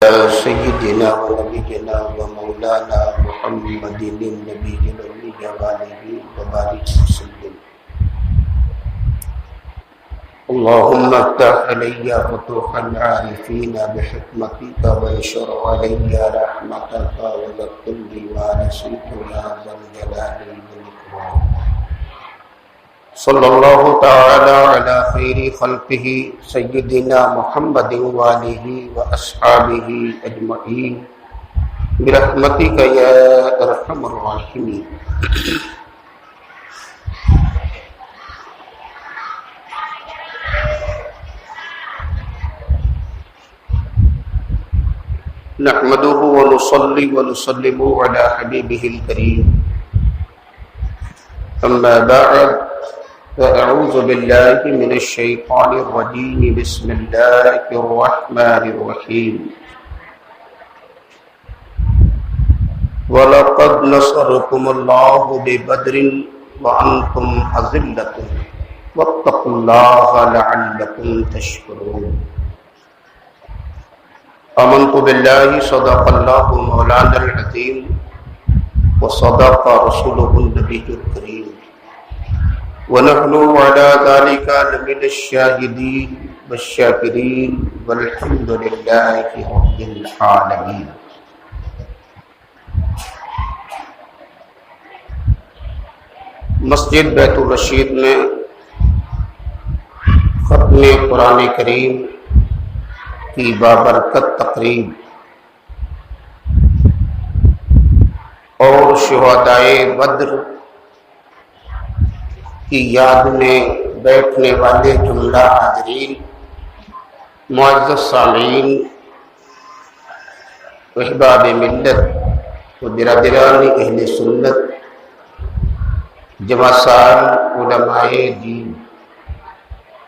سيدنا ونبينا ومولانا محمد النبي الأمي وآله وبارك وسلم. اللهم افتح علي فتوح العارفين بحكمتك وانشر علي رحمتك وذكر لي ما نسيت يا ذا الجلال والإكرام. صلی اللہ تعالی علی خیر خلقہ سیدنا محمد وآلہ واصحابہ اجمعین برحمتک یا ارحم الراحمین. نحمده ونصلي ونسلم على حبيبه الكريم. أما بعد فأعوذ بالله من الشيطان الرجيم. بسم الله الرحمن الرحيم. وَلَقَدْ نَصَرَكُمُ اللَّهُ بِبَدْرٍ وَأَنْتُمْ أَذِلَّةٌ وَاتَّقُوا اللَّهَ لَعَلَّكُمْ تَشْكُرُونَ. آمنت بالله صدق الله مولانا العظيم وصدق رسوله النبي الكريم ونحن على ذلك لمن الشاهدين والشاكرين والحمد لله رب العالمين. مسجد بیت الرشید میں ختم قرآن کریم کی بابرکت تقریب اور شہدائے بدر کی یاد میں بیٹھنے والے جملہ حاضرین، معزز سامعین، احباب ملت و برادران اہل سنت، جماعسان علماء دین،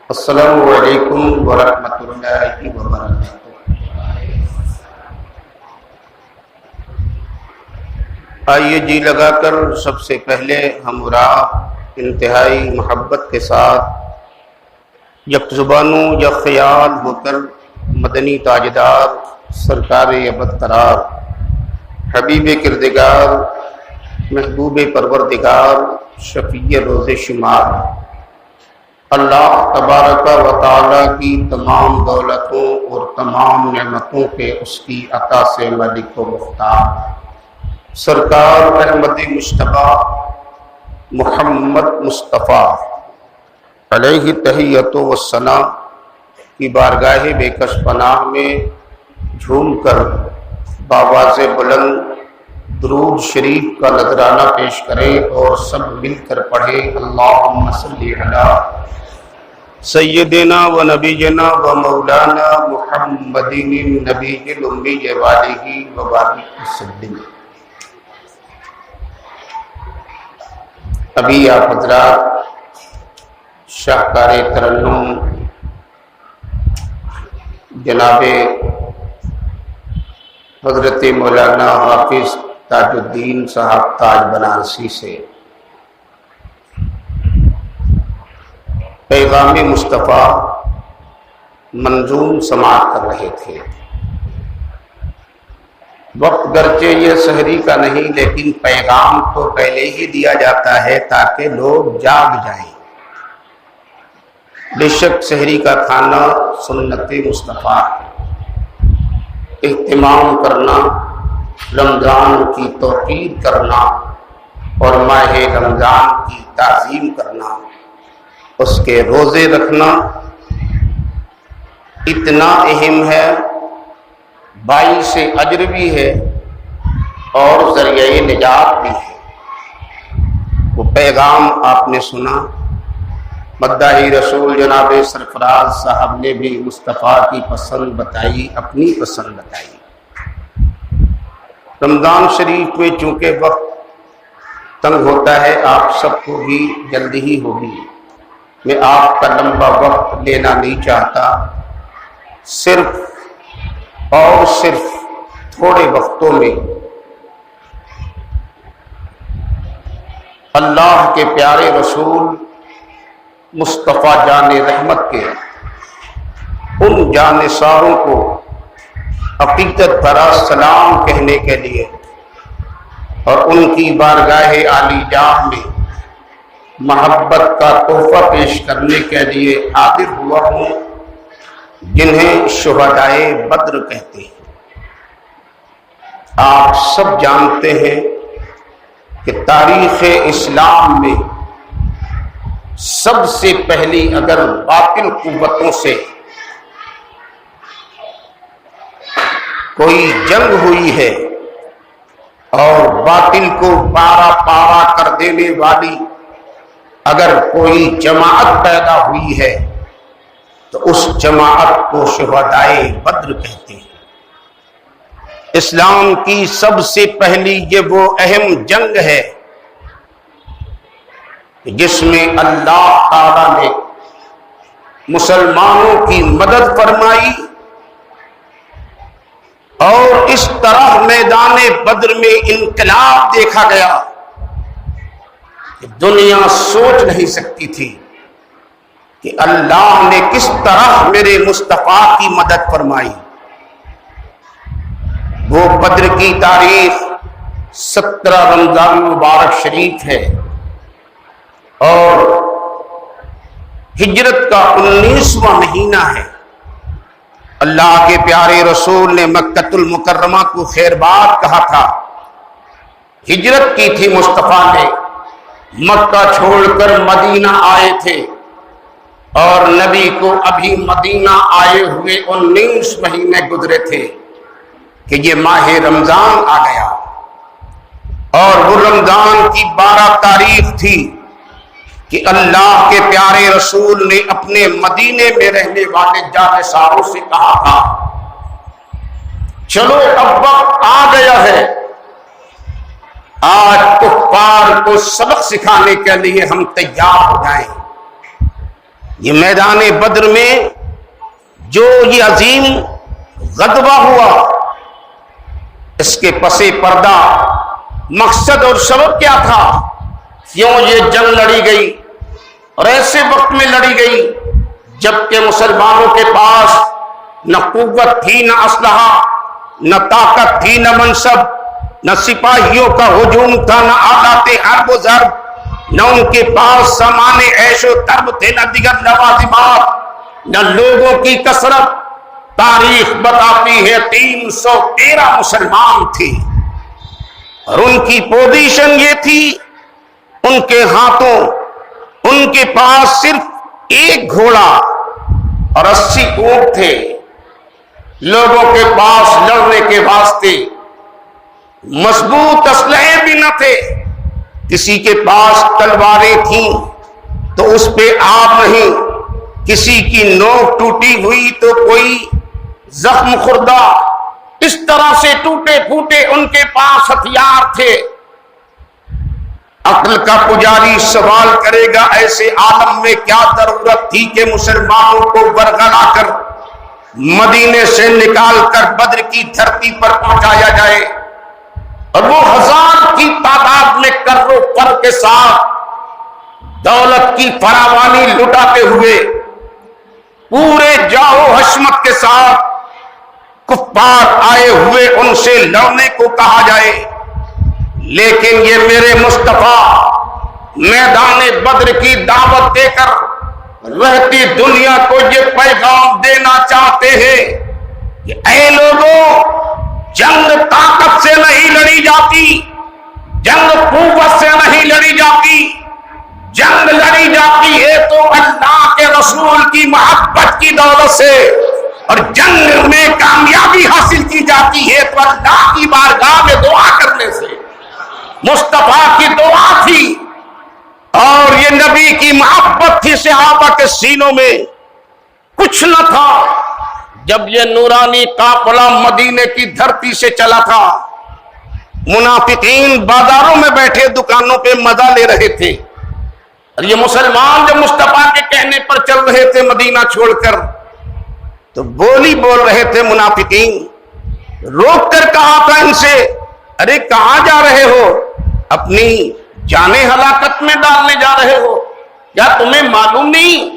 السلام علیکم ورحمۃ اللہ وبرکاتہ. آئیے جی لگا کر سب سے پہلے ہم اور آپ انتہائی محبت کے ساتھ یک زبانوں یا خیال ہو کر مدنی تاجدار سرکار ابد قرار حبیب کردگار محبوب پروردگار شفیع روز شمار اللہ تبارک و تعالی کی تمام دولتوں اور تمام نعمتوں کے اس کی عطا سے مالک و مختار سرکار احمد مجتبیٰ محمد مصطفیٰ علیہ تحیت و ثنا کی بارگاہ بے کش پناہ میں جھوم کر بآواز بلند درود شریف کا نذرانہ پیش کریں اور سب مل کر پڑھیں. اللہم صلی علی سیدنا و نبینا و مولانا محمد النبی الأمی وآلہ وبارک وسلم. ابھی آپ حضرات شاہکار ترنم جناب حضرت مولانا حافظ تاج الدین صاحب تاج بنارسی سے پیغام مصطفیٰ منظوم سماعت کر رہے تھے. وقت گرچہ یہ سحری کا نہیں، لیکن پیغام تو پہلے ہی دیا جاتا ہے تاکہ لوگ جاگ جائیں. بے شک سحری کا کھانا سنت مصطفیٰ ہے. اہتمام کرنا، رمضان کی توقیر کرنا اور ماہ رمضان کی تعظیم کرنا، اس کے روزے رکھنا اتنا اہم ہے، باعث اجر بھی ہے اور ذریعہ نجات بھی ہے. وہ پیغام آپ نے سنا، مداح رسول جناب سرفراز صاحب نے بھی مصطفیٰ کی پسند بتائی، اپنی پسند بتائی. رمضان شریف میں چونکہ وقت تنگ ہوتا ہے، آپ سب کو بھی جلدی ہی ہوگی، میں آپ کا لمبا وقت لینا نہیں چاہتا. صرف اور صرف تھوڑے وقتوں میں اللہ کے پیارے رسول مصطفیٰ جان رحمت کے ان جانثاروں کو عقیدت بھرا سلام کہنے کے لیے اور ان کی بارگاہ عالی جاہ میں محبت کا تحفہ پیش کرنے کے لیے حاضر ہوا ہوں، جنہیں شہدائے بدر کہتے ہیں۔ آپ سب جانتے ہیں کہ تاریخ اسلام میں سب سے پہلی اگر باطل قوتوں سے کوئی جنگ ہوئی ہے اور باطل کو پارا پارا کر دینے والی اگر کوئی جماعت پیدا ہوئی ہے تو اس جماعت کو شہدائے بدر کہتے ہیں۔ اسلام کی سب سے پہلی یہ وہ اہم جنگ ہے جس میں اللہ تعالی نے مسلمانوں کی مدد فرمائی، اور اس طرح میدان بدر میں انقلاب دیکھا گیا کہ دنیا سوچ نہیں سکتی تھی کہ اللہ نے کس طرح میرے مصطفیٰ کی مدد فرمائی۔ وہ بدر کی تاریخ 17 رمضان مبارک شریف ہے اور ہجرت کا 19واں مہینہ ہے۔ اللہ کے پیارے رسول نے مکۃ المکرمہ کو خیر باد کہا تھا، ہجرت کی تھی مصطفیٰ نے، مکہ چھوڑ کر مدینہ آئے تھے، اور نبی کو ابھی مدینہ آئے ہوئے 19 مہینے گزرے تھے کہ یہ ماہ رمضان آ گیا، اور وہ رمضان کی 12 تاریخ تھی کہ اللہ کے پیارے رسول نے اپنے مدینے میں رہنے والے جانشینوں سے کہا تھا، چلو اب وقت آ گیا ہے، آج کفار کو سبق سکھانے کے لیے ہم تیار ہو جائیں۔ یہ میدان بدر میں جو یہ عظیم غزوہ ہوا، اس کے پس پردہ مقصد اور سبب کیا تھا، کیوں یہ جنگ لڑی گئی، اور ایسے وقت میں لڑی گئی جبکہ مسلمانوں کے پاس نہ قوت تھی، نہ اسلحہ، نہ طاقت تھی، نہ منصب، نہ سپاہیوں کا ہجوم تھا، نہ آلات حرب و ضرب، نہ ان کے پاس سامان عیش و طرب تھے، نہ دیگر لوازمات، نہ لوگوں کی کثرت۔ تاریخ بتاتی ہے 313 مسلمان تھے، اور ان کی پوزیشن یہ تھی، ان کے ہاتھوں ان کے پاس صرف ایک گھوڑا اور 80 اونٹ تھے، لوگوں کے پاس لڑنے کے واسطے مضبوط اسلحے بھی نہ تھے، کسی کے پاس تلواریں تھیں تو اس پہ آب نہیں، کسی کی نوک ٹوٹی ہوئی تو کوئی زخم خوردہ، اس طرح سے ٹوٹے پھوٹے ان کے پاس ہتھیار تھے۔ عقل کا پجاری سوال کرے گا ایسے عالم میں کیا ضرورت تھی کہ مسلمانوں کو برگلا کر مدینے سے نکال کر بدر کی دھرتی پر پہنچایا جائے، اور وہ 1000 کی تعداد میں کر و فر کے ساتھ دولت کی فراوانی لٹاتے ہوئے پورے جاؤ حشمت کے ساتھ کفار آئے ہوئے ان سے لڑنے کو کہا جائے۔ لیکن یہ میرے مصطفیٰ میدان بدر کی دعوت دے کر رہتی دنیا کو یہ پیغام دینا چاہتے ہیں کہ اے لوگوں، جنگ طاقت سے نہیں لڑی جاتی، جنگ قوت سے نہیں لڑی جاتی، جنگ لڑی جاتی ہے تو اللہ کے رسول کی محبت کی دولت سے، اور جنگ میں کامیابی حاصل کی جاتی ہے تو اللہ کی بارگاہ میں دعا کرنے سے۔ مصطفیٰ کی دعا تھی اور یہ نبی کی محبت تھی، صحابہ کے سینوں میں کچھ نہ تھا۔ جب یہ نورانی قافلہ مدینے کی دھرتی سے چلا تھا، منافقین بازاروں میں بیٹھے دکانوں پہ مزہ لے رہے تھے، اور یہ مسلمان جب مصطفیٰ کے کہنے پر چل رہے تھے مدینہ چھوڑ کر، تو بولی بول رہے تھے منافقین، روک کر کہا تھا ان سے، ارے کہاں جا رہے ہو، اپنی جانیں ہلاکت میں ڈالنے جا رہے ہو؟ کیا تمہیں معلوم نہیں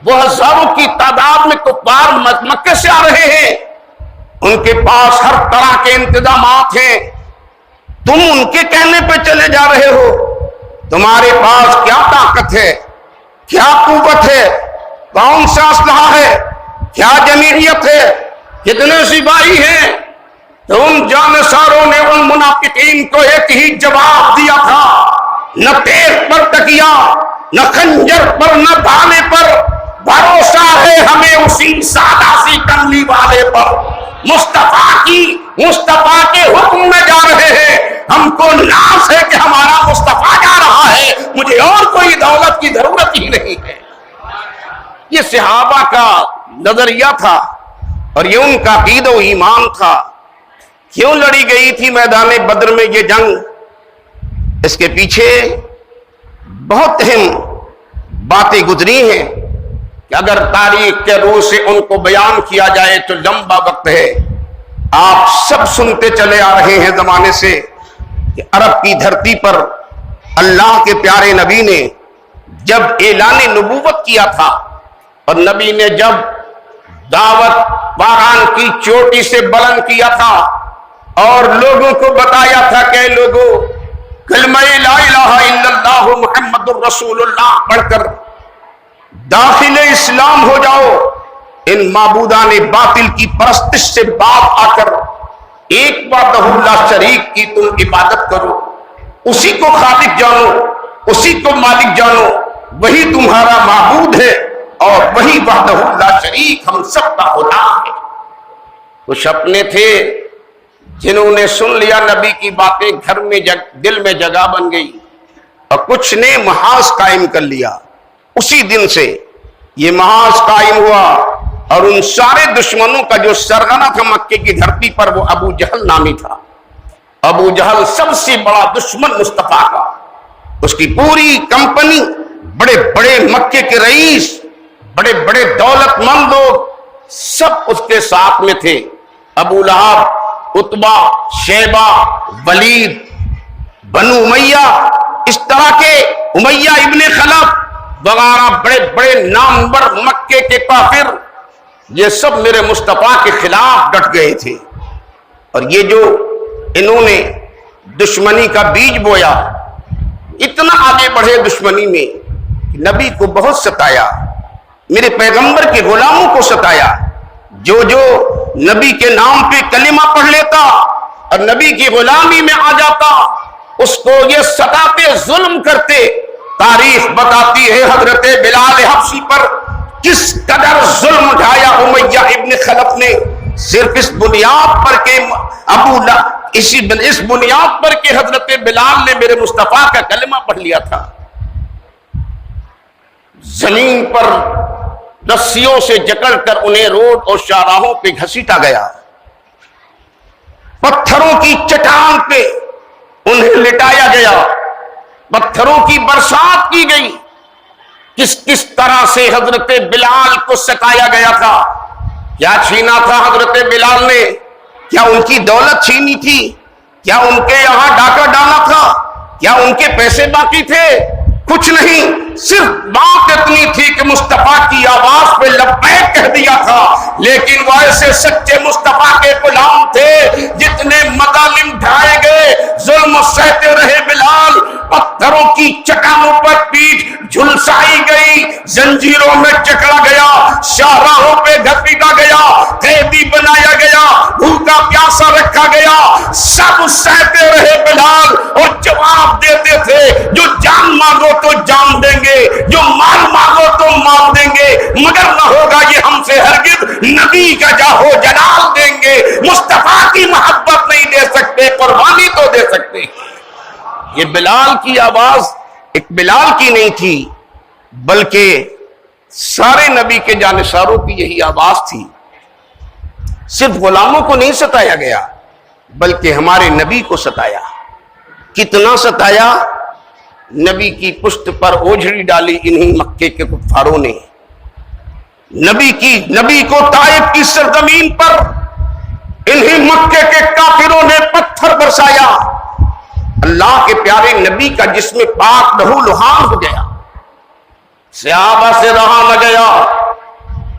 وہ ہزاروں کی تعداد میں کفار مکے سے آ رہے ہیں، ان کے پاس ہر طرح کے انتظامات ہیں، تم ان کے کہنے پہ چلے جا رہے ہو؟ تمہارے پاس کیا طاقت ہے، کیا قوت ہے، کون سا اسلحہ ہے، کیا جمعیت ہے، کتنے سپاہی ہیں؟ تو ان جانساروں نے ان منافقین کو ایک ہی جواب دیا تھا، نہ تیر پر تکیا، نہ خنجر پر، نہ بھالے پر، بھروسہ ہے ہمیں اسی سادہ سی کملی والے پر، مصطفیٰ کے حکم میں جا رہے ہیں، ہم کو ناز ہے کہ ہمارا مصطفیٰ جا رہا ہے، مجھے اور کوئی دولت کی ضرورت ہی نہیں ہے۔ یہ صحابہ کا نظریہ تھا اور یہ ان کا عقیدہ و ایمان تھا۔ کیوں لڑی گئی تھی میدان بدر میں یہ جنگ؟ اس کے پیچھے بہت اہم باتیں گزری ہیں کہ اگر تاریخ کے روح سے ان کو بیان کیا جائے تو لمبا وقت ہے۔ آپ سب سنتے چلے آ رہے ہیں زمانے سے کہ عرب کی دھرتی پر اللہ کے پیارے نبی نے جب اعلان نبوت کیا تھا اور نبی نے جب دعوت باران کی چوٹی سے بلند کیا تھا اور لوگوں کو بتایا تھا کہ لوگوں کلمہ لا الہ الا اللہ محمد الرسول اللہ پڑھ کر داخل اسلام ہو جاؤ، ان معبودان باطل کی پرستش سے باپ آ کر ایک وحدہ لا شریک کی تم عبادت کرو، اسی کو خالق جانو، اسی کو مالک جانو، وہی تمہارا معبود ہے اور وہی وحدہ لا شریک ہم سب کا خدا ہے۔ کچھ اپنے تھے جنہوں نے سن لیا نبی کی باتیں، گھر میں دل میں جگہ بن گئی، اور کچھ نے محاذ قائم کر لیا۔ اسی دن سے یہ محاذ قائم ہوا اور ان سارے دشمنوں کا جو سرغنہ تھا مکے کی دھرتی پر وہ ابو جہل نامی تھا۔ ابو جہل سب سے بڑا دشمن مصطفیٰ کا، اس کی پوری کمپنی، بڑے بڑے مکے کے رئیس، بڑے بڑے دولت مند لوگ سب اس کے ساتھ میں تھے۔ ابو لہب، عتبہ، شیبہ، ولید، بنو امیہ، اس طرح کے امیہ ابن خلف وغیرہ بڑے بڑے نامور مکے کے کافر، یہ سب میرے مصطفیٰ کے خلاف ڈٹ گئے تھے۔ اور یہ جو انہوں نے دشمنی کا بیج بویا، اتنا آگے بڑھے دشمنی میں کہ نبی کو بہت ستایا، میرے پیغمبر کے غلاموں کو ستایا۔ جو جو نبی کے نام پہ کلمہ پڑھ لیتا اور نبی کی غلامی میں آ جاتا، اس کو یہ ستاتے، ظلم کرتے۔ تاریخ بتاتی ہے حضرت بلال حبشی پر کس قدر ظلم اٹھایا امیہ ابن خلف نے، صرف اس بنیاد پر کہ اس بنیاد پر کہ حضرت بلال نے میرے مصطفیٰ کا کلمہ پڑھ لیا تھا۔ زمین پر رسیوں سے جکڑ کر انہیں روڈ اور شاہراہوں پہ گھسیٹا گیا، پتھروں کی چٹان پہ انہیں لٹایا گیا، پتھروں کی برسات کی گئی۔ کس طرح سے حضرت بلال کو ستایا گیا تھا۔ کیا چھینا تھا حضرت بلال نے؟ کیا ان کی دولت چھینی تھی؟ کیا ان کے یہاں ڈاکہ ڈالا تھا؟ کیا ان کے پیسے باقی تھے؟ کچھ نہیں، صرف بات اتنی تھی کہ مصطفیٰ کی آواز پہ لبیک کہہ دیا تھا۔ لیکن وہ ایسے سچے مصطفیٰ کے غلام تھے، جتنے مظالم ڈھائے گئے، ظلم سہتے رہے بلال، پتھروں کی چٹانوں پر پیٹھ جھلسائی گئی، زنجیروں میں جکڑا گیا، شاہراہوں پہ گھسیٹا گیا، قیدی بنایا گیا، بھوکا پیاسا رکھا گیا، سب سہتے رہے بلال اور جواب دیتے تھے جو جان مانگو تو جان دیں گے، جو مال مانگو تو مال دیں گے، مگر نہ ہوگا یہ ہم سے ہرگز، نبی کا جاہو جلال دیں گے، مصطفیٰ کی محبت نہیں دے سکتے، قربانی تو دے سکتے۔ یہ بلال کی آواز ایک بلال کی نہیں تھی، بلکہ سارے نبی کے جانشاروں کی یہی آواز تھی۔ صرف غلاموں کو نہیں ستایا گیا، بلکہ ہمارے نبی کو ستایا۔ کتنا ستایا؟ نبی کی پشت پر اوجھڑی ڈالی انہی مکے کے کفاروں نے، نبی کو طائف کی سرزمین پر انہی مکے کے کافروں نے پتھر برسایا۔ اللہ کے پیارے نبی کا جسم پاک لہو لہان ہو گیا، صحابہ سے رہا نہ گیا،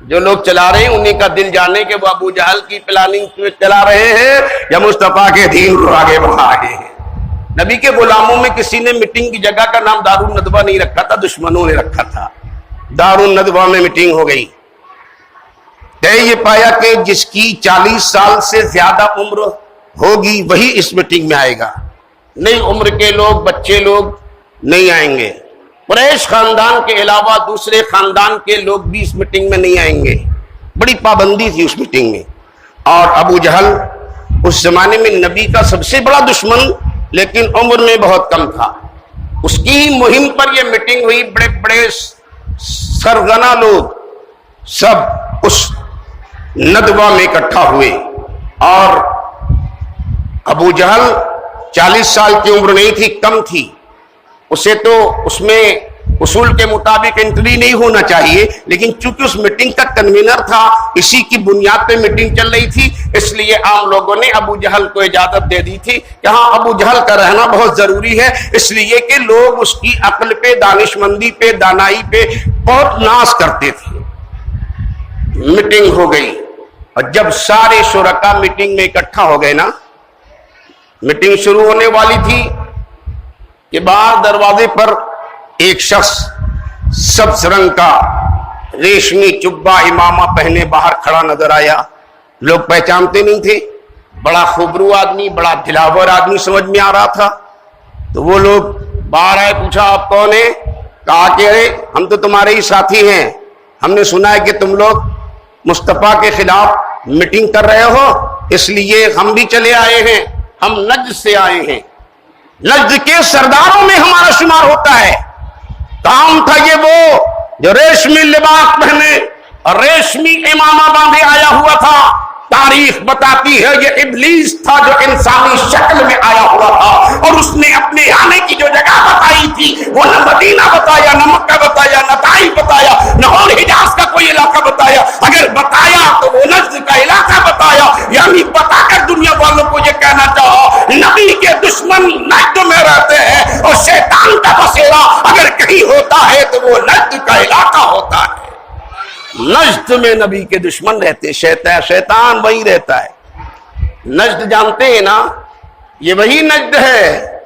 جو لوگ چلا رہے ہیں انہیں کا دل جانے کہ وہ ابو جہل کی پلاننگ چلا رہے ہیں یا مصطفیٰ کے دین کو آگے بڑھا رہے ہیں۔ نبی کے غلاموں میں کسی نے میٹنگ کی جگہ کا نام دار الندوہ نہیں رکھا تھا، دشمنوں نے رکھا تھا۔ دار الندوہ میں میٹنگ ہو گئی، طے یہ پایا کہ جس کی 40 سال سے زیادہ عمر ہوگی وہی اس میٹنگ میں آئے گا، نئی عمر کے لوگ، بچے لوگ نہیں آئیں گے۔ قریش خاندان کے علاوہ دوسرے خاندان کے لوگ بھی اس میٹنگ میں نہیں آئیں گے، بڑی پابندی تھی اس میٹنگ میں۔ اور ابو جہل اس زمانے میں نبی کا سب سے بڑا دشمن، لیکن عمر میں بہت کم تھا، اس کی مہم پر یہ میٹنگ ہوئی۔ بڑے بڑے سرغنہ لوگ سب اس ندوہ میں اکٹھا ہوئے، اور ابو جہل 40 سال کی عمر نہیں تھی، کم تھی، اسے تو اس میں اصول کے مطابق انٹری نہیں ہونا چاہیے، لیکن چونکہ اس میٹنگ کا کنوینر تھا، اسی کی بنیاد پہ میٹنگ چل رہی تھی، اس لیے عام لوگوں نے ابو جہل کو اجازت دے دی تھی کہ ہاں ابو جہل کا رہنا بہت ضروری ہے، اس لیے کہ لوگ اس کی عقل پہ، دانشمندی پہ، دانائی پہ بہت ناز کرتے تھے۔ میٹنگ ہو گئی، اور جب سارے شرکا میٹنگ میں اکٹھا ہو گئے نا، میٹنگ شروع ہونے والی تھی کہ باہر دروازے پر ایک شخص سبز رنگ کا ریشمی جبہ امامہ پہنے باہر کھڑا نظر آیا۔ لوگ پہچانتے نہیں تھے، بڑا خوبرو آدمی، بڑا دلاور آدمی سمجھ میں آ رہا تھا۔ تو وہ لوگ باہر آئے، پوچھا آپ کون ہیں؟ کہا کہ ہم تو تمہارے ہی ساتھی ہیں، ہم نے سنا ہے کہ تم لوگ مصطفیٰ کے خلاف میٹنگ کر رہے ہو، اس لیے ہم بھی چلے آئے ہیں، ہم نجد سے آئے ہیں، نجد کے سرداروں میں ہمارا شمار ہوتا ہے۔ کام تھا یہ وہ جو ریشمی لباس پہنے اور ریشمی امامہ باندھے آیا ہوا تھا۔ تاریخ بتاتی ہے یہ ابلیس تھا جو انسانی شکل میں آیا ہوا تھا، اور اس نے اپنے آنے کی جو جگہ بتائی تھی وہ نہ مدینہ بتایا، نہ مکہ بتایا، نہ طائف بتایا، نہ اور حجاز کا کوئی علاقہ بتایا، اگر بتایا تو وہ نجد کا علاقہ بتایا۔ یعنی بتا کر دنیا والوں کو یہ کہنا چاہا نبی کے دشمن نجد میں رہتے ہیں، اور شیطان کا بسیرا اگر کہیں ہوتا ہے تو وہ نجد کا علاقہ ہوتا ہے۔ نجد میں نبی کے دشمن رہتے، شیطان وہی رہتا ہے۔ نجد جانتے ہیں نا، یہ وہی نجد ہے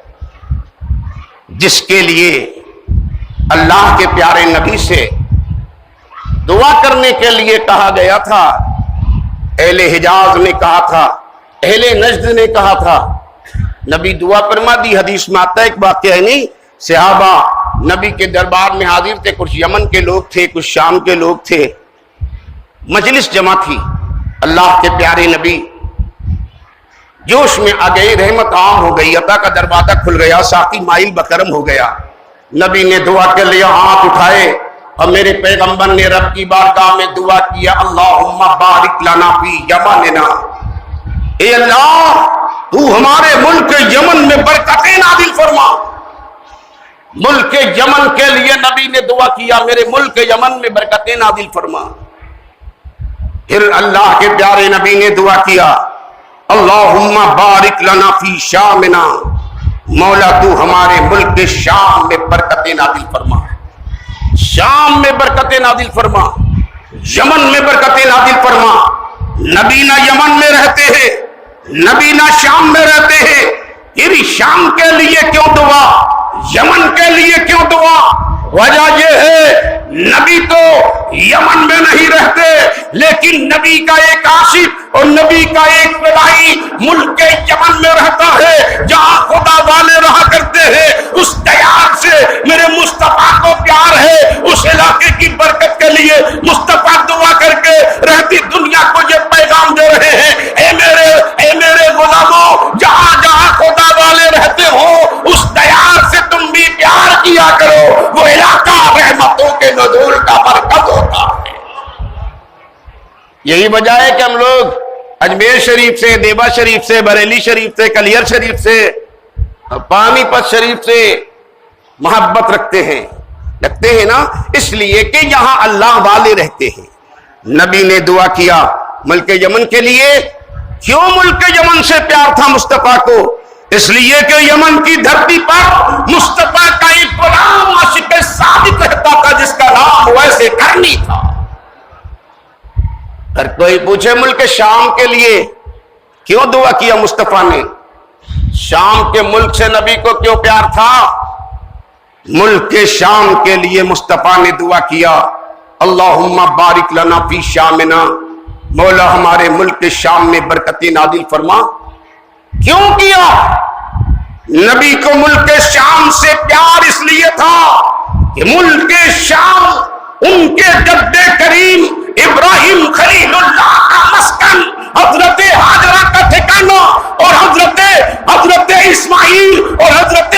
جس کے لیے اللہ کے پیارے نبی سے دعا کرنے کے لیے کہا گیا تھا۔ اہل حجاز نے کہا تھا، اہل نجد نے کہا تھا، نبی دعا فرما دی۔ حدیث میں آتا ہے ایک واقعہ ہے، نہیں صحابہ نبی کے دربار میں حاضر تھے، کچھ یمن کے لوگ تھے، کچھ شام کے لوگ تھے، مجلس جمع تھی۔ اللہ کے پیارے نبی جوش میں آ گئے، رحمت عام ہو گئی، عطا کا دروازہ کھل گیا، ساقی مائل بکرم ہو گیا۔ نبی نے دعا کے لیے ہاتھ اٹھائے، اور میرے پیغمبر نے رب کی بارگاہ میں دعا کیا، اللہم بارک لنا فی یمننا، اے اللہ تو ہمارے ملک یمن میں برکتیں نازل فرما۔ ملک یمن کے لیے نبی نے دعا کیا، میرے ملک یمن میں برکتیں نازل فرما۔ پھر اللہ کے پیارے نبی نے دعا کیا، اللہم بارک لنا فی شامنا، مولا تو ہمارے ملک شام میں برکتیں نازل فرما، شام میں برکتیں نازل فرما، یمن میں برکتیں نازل فرما۔ نبی نہ یمن میں رہتے ہیں، نبی نہ شام میں رہتے ہیں، پھر شام کے لیے کیوں دعا، یمن کے لیے کیوں دعا؟ وجہ یہ ہے نبی تو یمن میں نہیں رہتے، لیکن نبی کا ایک عاشق اور نبی کا ایک فدائی ملک یمن میں رہتا ہے، جہاں خدا والے رہا کرتے ہیں۔ اس دیار سے میرے مصطفیٰ کو پیار ہے، اس علاقے کی برکت کے لیے مصطفیٰ دعا کر کے رہتی دنیا کو یہ پیغام دے رہے ہیں، اے میرے غلاموں، جہاں جہاں خدا والے رہتے ہو اس دیار سے تم بھی پیار کیا کرو، وہ علاقہ رحمتوں کے نزول کا مرکز ہوتا ہے۔ یہی وجہ ہے کہ ہم لوگ اجمیر شریف سے، دیبا شریف سے، بریلی شریف سے، کلیر شریف سے، پانی پت شریف سے محبت رکھتے ہیں نا، اس لیے کہ یہاں اللہ والے رہتے ہیں۔ نبی نے دعا کیا ملک یمن کے لیے۔ کیوں ملک یمن سے پیار تھا مصطفیٰ کو؟ اس لیے کہ یمن کی دھرتی پر مصطفیٰ کا ایک غلام عاشق صادق رہتا تھا، جس کا نام ویسے کرنی تھا۔ کوئی پوچھے ملک شام کے لیے کیوں دعا کیا مصطفیٰ نے؟ شام کے ملک سے نبی کو کیوں پیار تھا؟ ملک شام کے لیے مصطفیٰ نے دعا کیا، اللہم بارک لنا فی شامنا، مولا ہمارے ملک شام میں برکت نازل فرما۔ کیوں کیا؟ نبی کو ملک شام سے پیار اس لیے تھا کہ ملک شام ان کے جد کریم ابراہیم خلیل اللہ کا مسکن، حضرت ہاجرہ کا ٹھکانہ، اور حضرت اسماعیل اور حضرت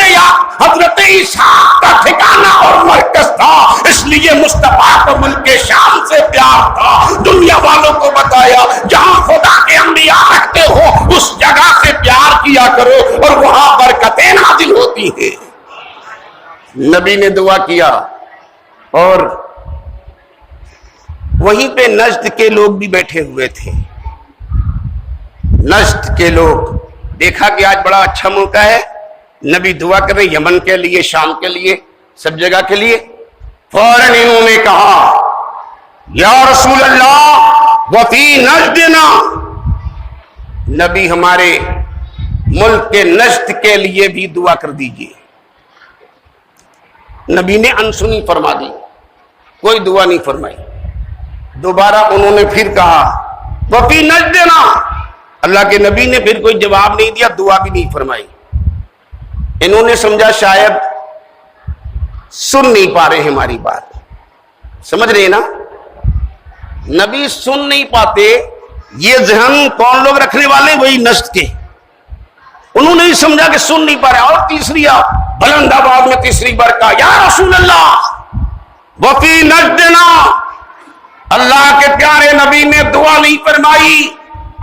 اسحاق کا ٹھکانہ اور مرکز تھا۔ اس لیے مصطفیٰ کو ملک شام سے پیار تھا۔ دنیا والوں کو بتایا جہاں خدا کے انبیاء رکھتے ہو اس جگہ سے پیار کیا کرو اور وہاں برکتیں نازل ہوتی ہیں۔ نبی نے دعا کیا، اور وہیں پہ نجد کے لوگ بھی بیٹھے ہوئے تھے۔ نجد کے لوگ دیکھا کہ آج بڑا اچھا موقع ہے، نبی دعا کر رہے یمن کے لیے، شام کے لیے، سب جگہ کے لیے۔ فوراً انہوں نے کہا یا رسول اللہ وفی نجدنا، نبی ہمارے ملک کے نجد کے لیے بھی دعا کر دیجئے۔ نبی نے انسنی فرما دی، کوئی دعا نہیں فرمائی۔ دوبارہ انہوں نے پھر کہا وفی نجدنا، اللہ کے نبی نے پھر کوئی جواب نہیں دیا، دعا بھی نہیں فرمائی۔ انہوں نے سمجھا شاید سن نہیں پا رہے ہماری بات، سمجھ رہے ہیں نا؟ نبی سن نہیں پاتے، یہ ذہن کون لوگ رکھنے والے؟ وہی نجد کے۔ انہوں نے سمجھا کہ سن نہیں پا رہے، اور تیسری بلند آواز میں تیسری بار کہا یا رسول اللہ وفی نجدنا، اللہ کے پیارے نبی نے دعا نہیں فرمائی،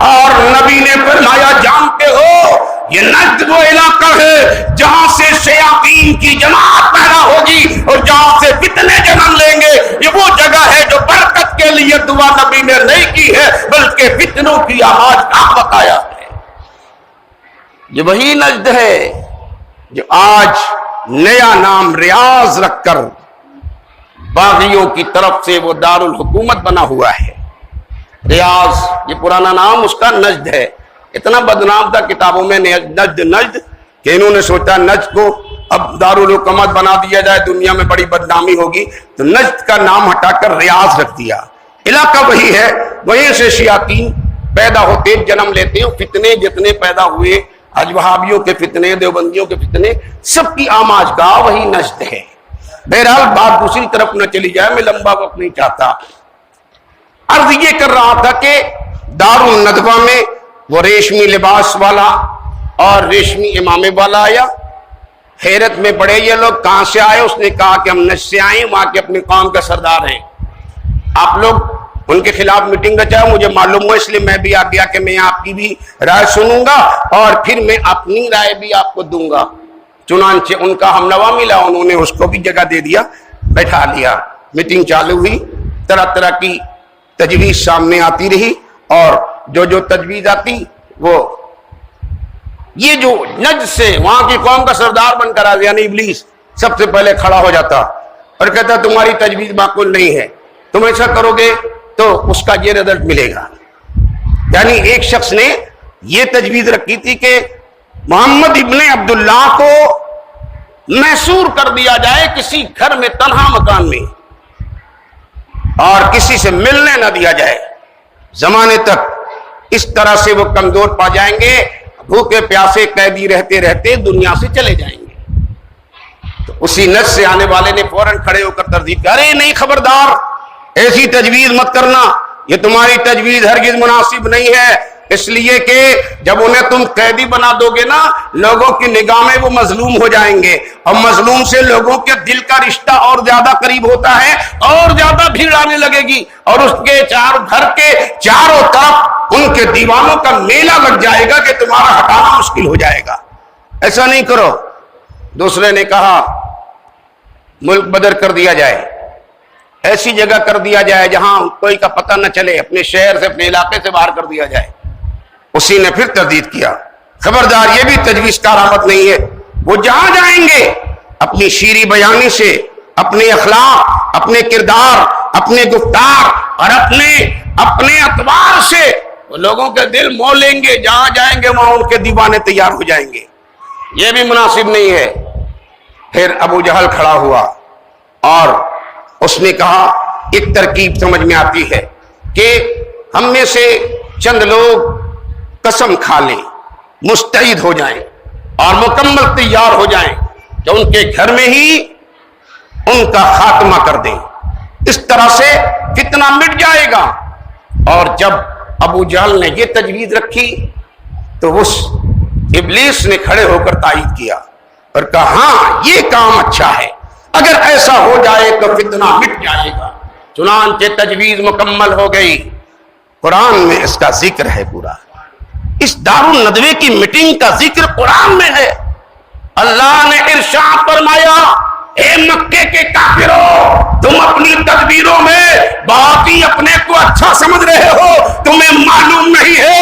اور نبی نے فرمایا جانتے ہو یہ نجد وہ علاقہ ہے جہاں سے شیاطین کی جماعت پیدا ہوگی اور جہاں سے فتنے جنم لیں گے۔ یہ وہ جگہ ہے جو برکت کے لیے دعا نبی نے نہیں کی ہے بلکہ فتنوں کی آواز کا بتایا ہے۔ یہ وہی نجد ہے جو آج نیا نام ریاض رکھ کر باغیوں کی طرف سے وہ دارالحکومت بنا ہوا ہے۔ ریاض یہ پرانا نام اس کا نجد ہے، اتنا بدنام تھا کتابوں میں نجد کہ انہوں نے سوچا نجد کو اب دارالحکومت بنا دیا جائے، دنیا میں بڑی بدنامی ہوگی، تو نجد کا نام ہٹا کر ریاض رکھ دیا۔ علاقہ وہی ہے، وہیں سے شیاطین پیدا ہوتے جنم لیتے ہیں۔ فتنے جتنے پیدا ہوئے، آج وہابیوں کے فتنے، دیوبندیوں کے فتنے، سب کی آماج گاہ وہی نجد ہے۔ بہرحال بات دوسری طرف نہ چلی جائے، میں لمبا وقت نہیں چاہتا۔ عرض یہ کر رہا تھا کہ دارالندوہ میں وہ ریشمی لباس والا اور ریشمی امامے والا آیا، حیرت میں پڑے یہ لوگ کہاں سے آئے؟ اس نے کہا کہ ہم نجد سے آئے، وہاں کے اپنے قوم کا سردار ہیں، آپ لوگ ان کے خلاف میٹنگ رچاؤ، مجھے معلوم ہوا، اس لیے میں بھی آ گیا کہ میں آپ کی بھی رائے سنوں گا اور پھر میں اپنی رائے بھی آپ کو دوں گا۔ چنانچہ ان کا ہم نوا ملا، انہوں نے اس کو بھی جگہ دے دیا، بیٹھا لیا، میٹنگ چالو ہوئی، طرح طرح کی تجویز سامنے آتی رہی، اور جو تجویز آتی وہ یہ جو نجد سے وہاں کی قوم کا سردار بن کر آ گیا، یعنی ابلیس سب سے پہلے کھڑا ہو جاتا اور کہتا تمہاری تجویز معقول نہیں ہے، تم ایسا کرو گے تو اس کا یہ رزلٹ ملے گا۔ یعنی ایک شخص نے یہ تجویز رکھی تھی کہ محمد ابن عبداللہ کو محصور کر دیا جائے کسی گھر میں، تنہا مکان میں، اور کسی سے ملنے نہ دیا جائے زمانے تک۔ اس طرح سے وہ کمزور پا جائیں گے، بھوکے پیاسے قیدی رہتے رہتے دنیا سے چلے جائیں گے۔ تو اسی نجد سے آنے والے نے فوراً کھڑے ہو کر تردید کی، ارے نہیں، خبردار، ایسی تجویز مت کرنا، یہ تمہاری تجویز ہرگز مناسب نہیں ہے، اس لیے کہ جب انہیں تم قیدی بنا دو گے نا، لوگوں کی نگاہ میں وہ مظلوم ہو جائیں گے، اور مظلوم سے لوگوں کے دل کا رشتہ اور زیادہ قریب ہوتا ہے، اور زیادہ بھیڑ آنے لگے گی، اور اس کے گھر کے چاروں طرف ان کے دیوانوں کا میلہ لگ جائے گا کہ تمہارا ہٹانا مشکل ہو جائے گا، ایسا نہیں کرو۔ دوسرے نے کہا ملک بدر کر دیا جائے، ایسی جگہ کر دیا جائے جہاں کوئی کا پتہ نہ چلے، اپنے شہر سے، اپنے علاقے سے باہر کر دیا جائے۔ اسی نے پھر تردید کیا، خبردار، یہ بھی تجویز کارآمد نہیں ہے، وہ جہاں جائیں گے اپنی شیریں بیانی سے، اپنے اخلاق، اپنے کردار، اپنے گفتار اور اپنے اپنے اعتبار سے وہ لوگوں کے دل مول لیں گے، جہاں جائیں گے وہاں ان کے دیوانے تیار ہو جائیں گے، یہ بھی مناسب نہیں ہے۔ پھر ابو جہل کھڑا ہوا اور اس نے کہا ایک ترکیب سمجھ میں آتی ہے کہ ہم میں سے چند لوگ قسم کھا لیں، مستعد ہو جائیں اور مکمل تیار ہو جائیں کہ ان کے گھر میں ہی ان کا خاتمہ کر دیں، اس طرح سے فتنہ مٹ جائے گا۔ اور جب ابو جہل نے یہ تجویز رکھی تو اس ابلیس نے کھڑے ہو کر تائید کیا اور کہا ہاں یہ کام اچھا ہے، اگر ایسا ہو جائے تو فتنہ مٹ جائے گا۔ چنانچہ تجویز مکمل ہو گئی۔ قرآن میں اس کا ذکر ہے، پورا اس دارالندوے کی میٹنگ کا ذکر قرآن میں ہے۔ اللہ نے ارشاد فرمایا اے مکے کے کافروں، تم اپنی تدبیروں میں بہت ہی اپنے کو اچھا سمجھ رہے ہو، تمہیں معلوم نہیں ہے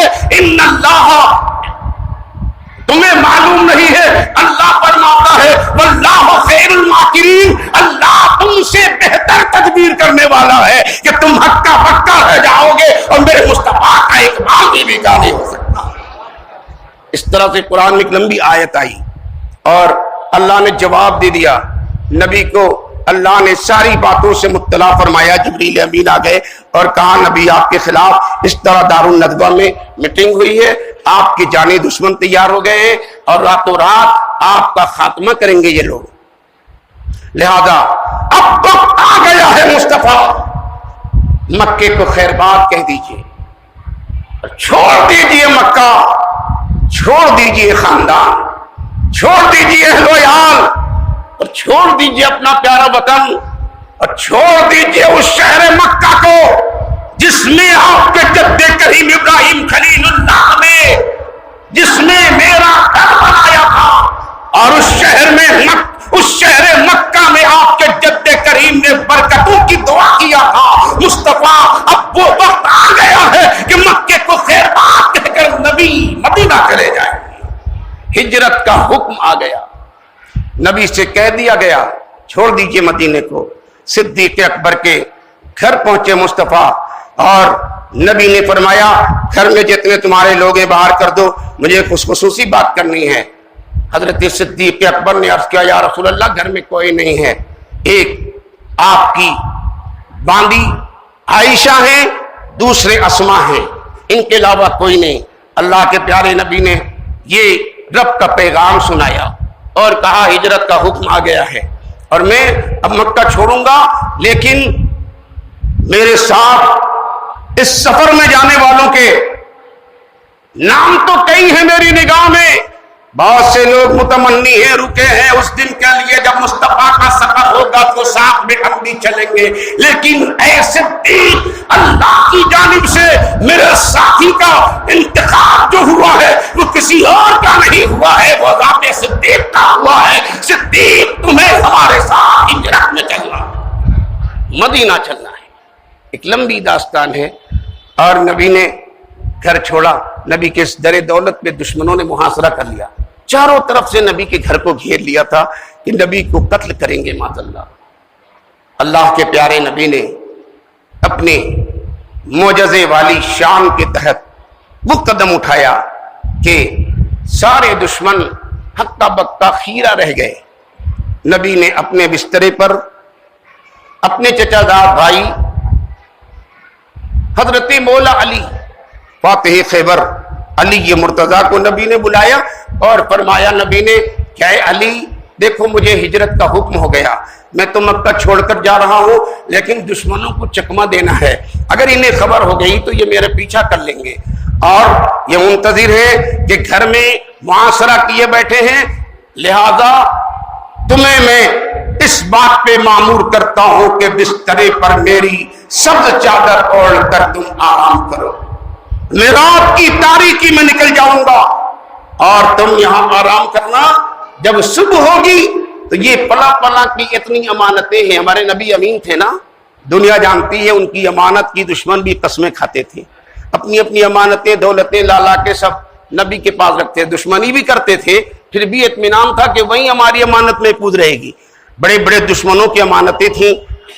تمہیں معلوم نہیں ہے اللہ فرماتا ہے واللہ خیر الماکرین، اللہ تم سے بہتر تدبیر کرنے والا ہے کہ تم ہکا پکا رہ جاؤ گے اور میرے مصطفیٰ کا ایک بال بھی بیکار نہیں ہو سکتا۔ اس طرح سے قرآن میں ایک لمبی آیت آئی اور اللہ نے جواب دے دیا۔ نبی کو اللہ نے ساری باتوں سے مطلع فرمایا، جبریل امین آ گئے اور کہا نبی آپ کے خلاف اس طرح دارالندوہ میں میٹنگ ہوئی ہے، آپ کے جانے دشمن تیار ہو گئے ہیں اور راتوں رات آپ کا خاتمہ کریں گے یہ لوگ، لہذا اب وقت آ گیا ہے مصطفیٰ، مکے کو خیر بات کہہ دیجئے، چھوڑ دیجئے مکہ، چھوڑ دیجئے خاندان، چھوڑ دیجئے اہل و عیال، اور چھوڑ دیجئے اپنا پیارا وطن، اور چھوڑ دیجئے اس شہر مکہ کو جس میں آپ کے جد کریم ابراہیم خلیل اللہ نے جس میں میرا گھر بنایا تھا، اور اس شہر مکہ میں آپ کے جد کریم نے برکتوں کی دعا کیا تھا۔ مصطفیٰ اب وہ وقت آ گیا ہے کہ مکے کو خیر بات کہہ کر نبی مدینہ چلے جائیں گے، ہجرت کا حکم آ گیا، نبی سے کہہ دیا گیا چھوڑ دیجئے مدینے کو۔ صدیق اکبر کے گھر پہنچے مصطفیٰ اور نبی نے فرمایا گھر میں جتنے تمہارے لوگ ہیں باہر کر دو، مجھے خصوصی بات کرنی ہے۔ حضرت صدیق اکبر نے عرض کیا یا رسول اللہ گھر میں کوئی نہیں ہے، ایک آپ کی باندی عائشہ ہیں، دوسرے اسما ہیں، ان کے علاوہ کوئی نہیں۔ اللہ کے پیارے نبی نے یہ رب کا پیغام سنایا اور کہا ہجرت کا حکم آ گیا ہے اور میں اب مکہ چھوڑوں گا، لیکن میرے ساتھ اس سفر میں جانے والوں کے نام تو کئی ہیں میری نگاہ میں، بہت سے لوگ متمنی ہیں، رکے ہیں اس دن کے لیے جب مصطفیٰ کا سفر ہوگا تو ساتھ میں ہم بھی چلیں گے، لیکن اے صدیق اللہ کی جانب سے میرے ساتھی کا انتخاب جو ہوا ہے وہ کسی اور کا نہیں ہوا ہے، وہ ذات صدیق کا ہوا ہے۔ صدیق تمہیں ہمارے ساتھ ہجرت میں چلنا، مدینہ چلنا ہے۔ ایک لمبی داستان ہے اور نبی نے گھر چھوڑا، نبی کے اس در دولت پہ دشمنوں نے محاصرہ کر لیا، چاروں طرف سے نبی کے گھر کو گھیر لیا تھا کہ نبی کو قتل کریں گے معاذ اللہ۔ اللہ کے پیارے نبی نے اپنے معجزے والی شان کے تحت وہ قدم اٹھایا کہ سارے دشمن ہکا بکا خیرہ رہ گئے۔ نبی نے اپنے بسترے پر اپنے چچا دار بھائی حضرت مولا علی فاتح خیبر علی مرتضیٰ کو نبی نے بلایا اور فرمایا نبی نے کہ اے علی دیکھو مجھے ہجرت کا حکم ہو گیا، میں تو مکہ چھوڑ کر جا رہا ہوں، لیکن دشمنوں کو چکمہ دینا ہے، اگر انہیں خبر ہو گئی تو یہ میرا پیچھا کر لیں گے اور یہ منتظر ہے کہ گھر میں معاشرہ کیے بیٹھے ہیں، لہذا تمہیں میں اس بات پہ مامور کرتا ہوں کہ بسترے پر میری سبز چادر اوڑھ کر تم آرام کرو، میں رات کی تاریکی میں نکل جاؤں گا اور تم یہاں آرام کرنا، جب صبح ہوگی تو یہ پلا پلا کی اتنی امانتیں ہیں، ہمارے نبی امین تھے نا، دنیا جانتی ہے ان کی امانت کی دشمن بھی قسمیں کھاتے تھے، اپنی اپنی امانتیں دولتیں لالا کے سب نبی کے پاس رکھتے، دشمنی بھی کرتے تھے، پھر بھی اطمینان تھا کہ وہیں ہماری امانت محفوظ رہے گی۔ بڑے بڑے دشمنوں کی امانتیں تھیں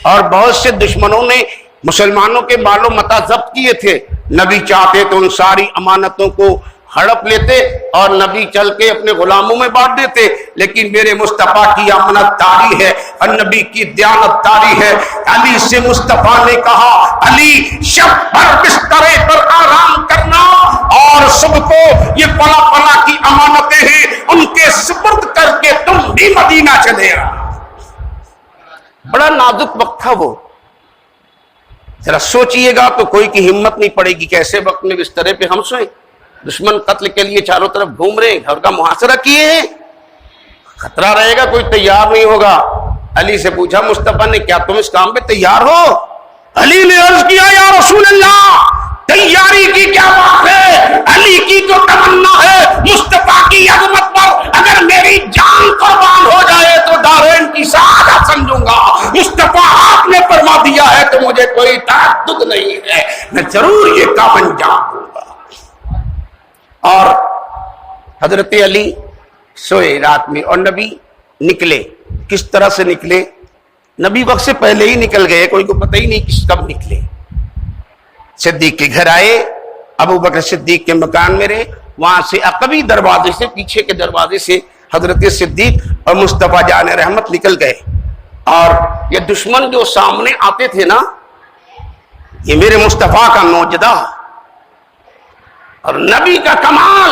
اور بہت سے دشمنوں نے مسلمانوں کے مال و متاع ضبط کیے تھے، نبی چاہتے تو ان ساری امانتوں کو ہڑپ لیتے اور نبی چل کے اپنے غلاموں میں بانٹ دیتے، لیکن میرے مصطفیٰ کی امانت داری ہے اور نبی کی دیانت داری ہے۔ علی سے مصطفیٰ نے کہا، علی شب بھر بسترے پر آرام کرنا اور صبح کو یہ پلا پلا کی امانتیں ہیں ان کے سپرد کر کے تم بھی مدینہ چلے آ۔ بڑا نازک وقت تھا وہ، ذرا سوچئے گا تو کوئی کی ہمت نہیں پڑے گی کہ ایسے وقت میں بسترے پہ ہم سوئیں، دشمن قتل کے لیے چاروں طرف گھوم رہے ہیں، گھر کا محاصرہ کیے ہیں، خطرہ رہے گا، کوئی تیار نہیں ہوگا۔ علی سے پوچھا مصطفیٰ نے، کیا تم اس کام پہ تیار ہو؟ علی نے عرض کیا، یا رسول اللہ تیاری کی کیا بات ہے، علی کی تو تمنا ہے مصطفیٰ کی عظمت پر اگر میری جان قربان ہو جائے تو دارین کی سعادت سمجھوں گا، مصطفیٰ آپ نے فرما دیا ہے تو مجھے کوئی تردد نہیں ہے، میں ضرور یہ کام انجام دوں گا۔ اور حضرت علی سوئے رات میں اور نبی نکلے۔ کس طرح سے نکلے؟ نبی وقت سے پہلے ہی نکل گئے، کوئی کو پتہ ہی نہیں کس کب نکلے۔ صدیق کے گھر آئے، ابو بکر صدیق کے مکان میں رہے، وہاں سے عقبی دروازے سے، پیچھے کے دروازے سے حضرت صدیق اور مصطفیٰ جان رحمت نکل گئے۔ اور یہ دشمن جو سامنے آتے تھے نا، یہ میرے مصطفیٰ کا معجزہ اور نبی کا کمال،